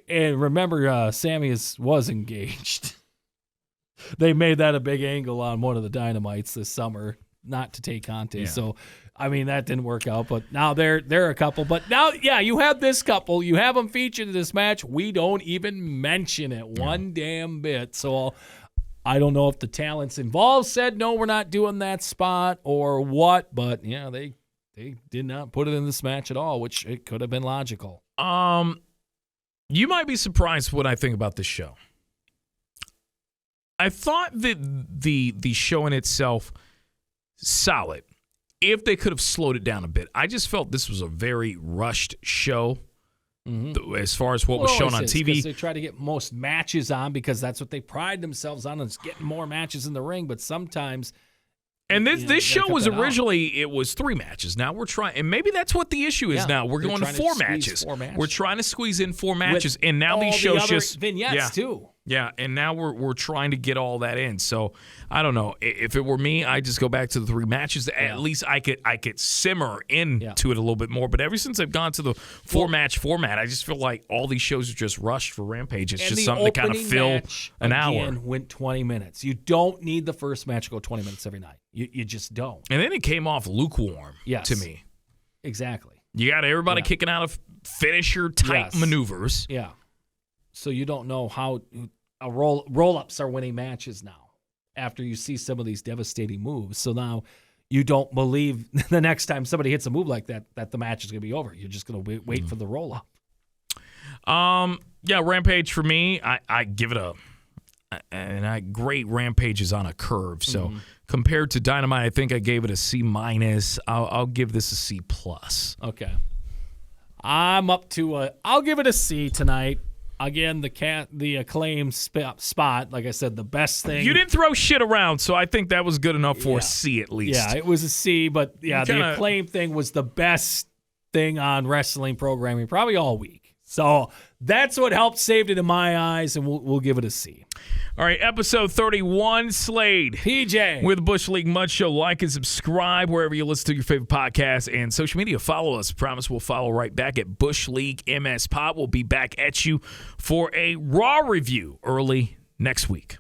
And remember, Sammy was engaged. They made that a big angle on one of the Dynamites this summer, not to Tay Conti. Yeah. So, I mean, that didn't work out. But now they're a couple. But now, you have this couple. You have them featured in this match. We don't even mention it one damn bit. So I don't know if the talents involved said, no, we're not doing that spot or what. But, they did not put it in this match at all, which it could have been logical. You might be surprised what I think about this show. I thought that the show in itself, solid. If they could have slowed it down a bit. I just felt this was a very rushed show as far as what was shown on TV. Because they try to get most matches on because that's what they pride themselves on, is getting more matches in the ring. But sometimes... And this show was originally, it was 3 matches. Now we're trying, and maybe that's what the issue is now. We're going to 4 matches. We're trying to squeeze in 4 matches, and now these shows just vignettes too. Yeah, and now we're trying to get all that in. So I don't know. If it were me, I'd just go back to the 3 matches. At least I could simmer into it a little bit more. But ever since I've gone to the 4-match format, I just feel like all these shows are just rushed for Rampage. It's just something to kind of fill an hour. Went 20 minutes. You don't need the first match to go 20 minutes every night. You just don't. And then it came off lukewarm to me. Exactly. You got everybody kicking out of finisher-type maneuvers. Yeah. So you don't know how roll-ups are winning matches now after you see some of these devastating moves. So now you don't believe the next time somebody hits a move like that the match is going to be over. You're just going to wait for the roll-up. Rampage for me, I give it great Rampage is on a curve. So compared to Dynamite, I think I gave it a C-. I'll give this a C+. Okay. I'm up to I'll give it a C tonight. Again, the Acclaim spot, like I said, the best thing. You didn't throw shit around, so I think that was good enough for a C at least. Yeah, it was a C, but the Acclaim thing was the best thing on wrestling programming probably all week. So that's what helped saved it in my eyes, and we'll give it a C. All right, episode 31, Slade PJ with Bush League Mud Show. Like and subscribe wherever you listen to your favorite podcast and social media. Follow us. Promise we'll follow right back at Bush League MS Pod. We'll be back at you for a Raw review early next week.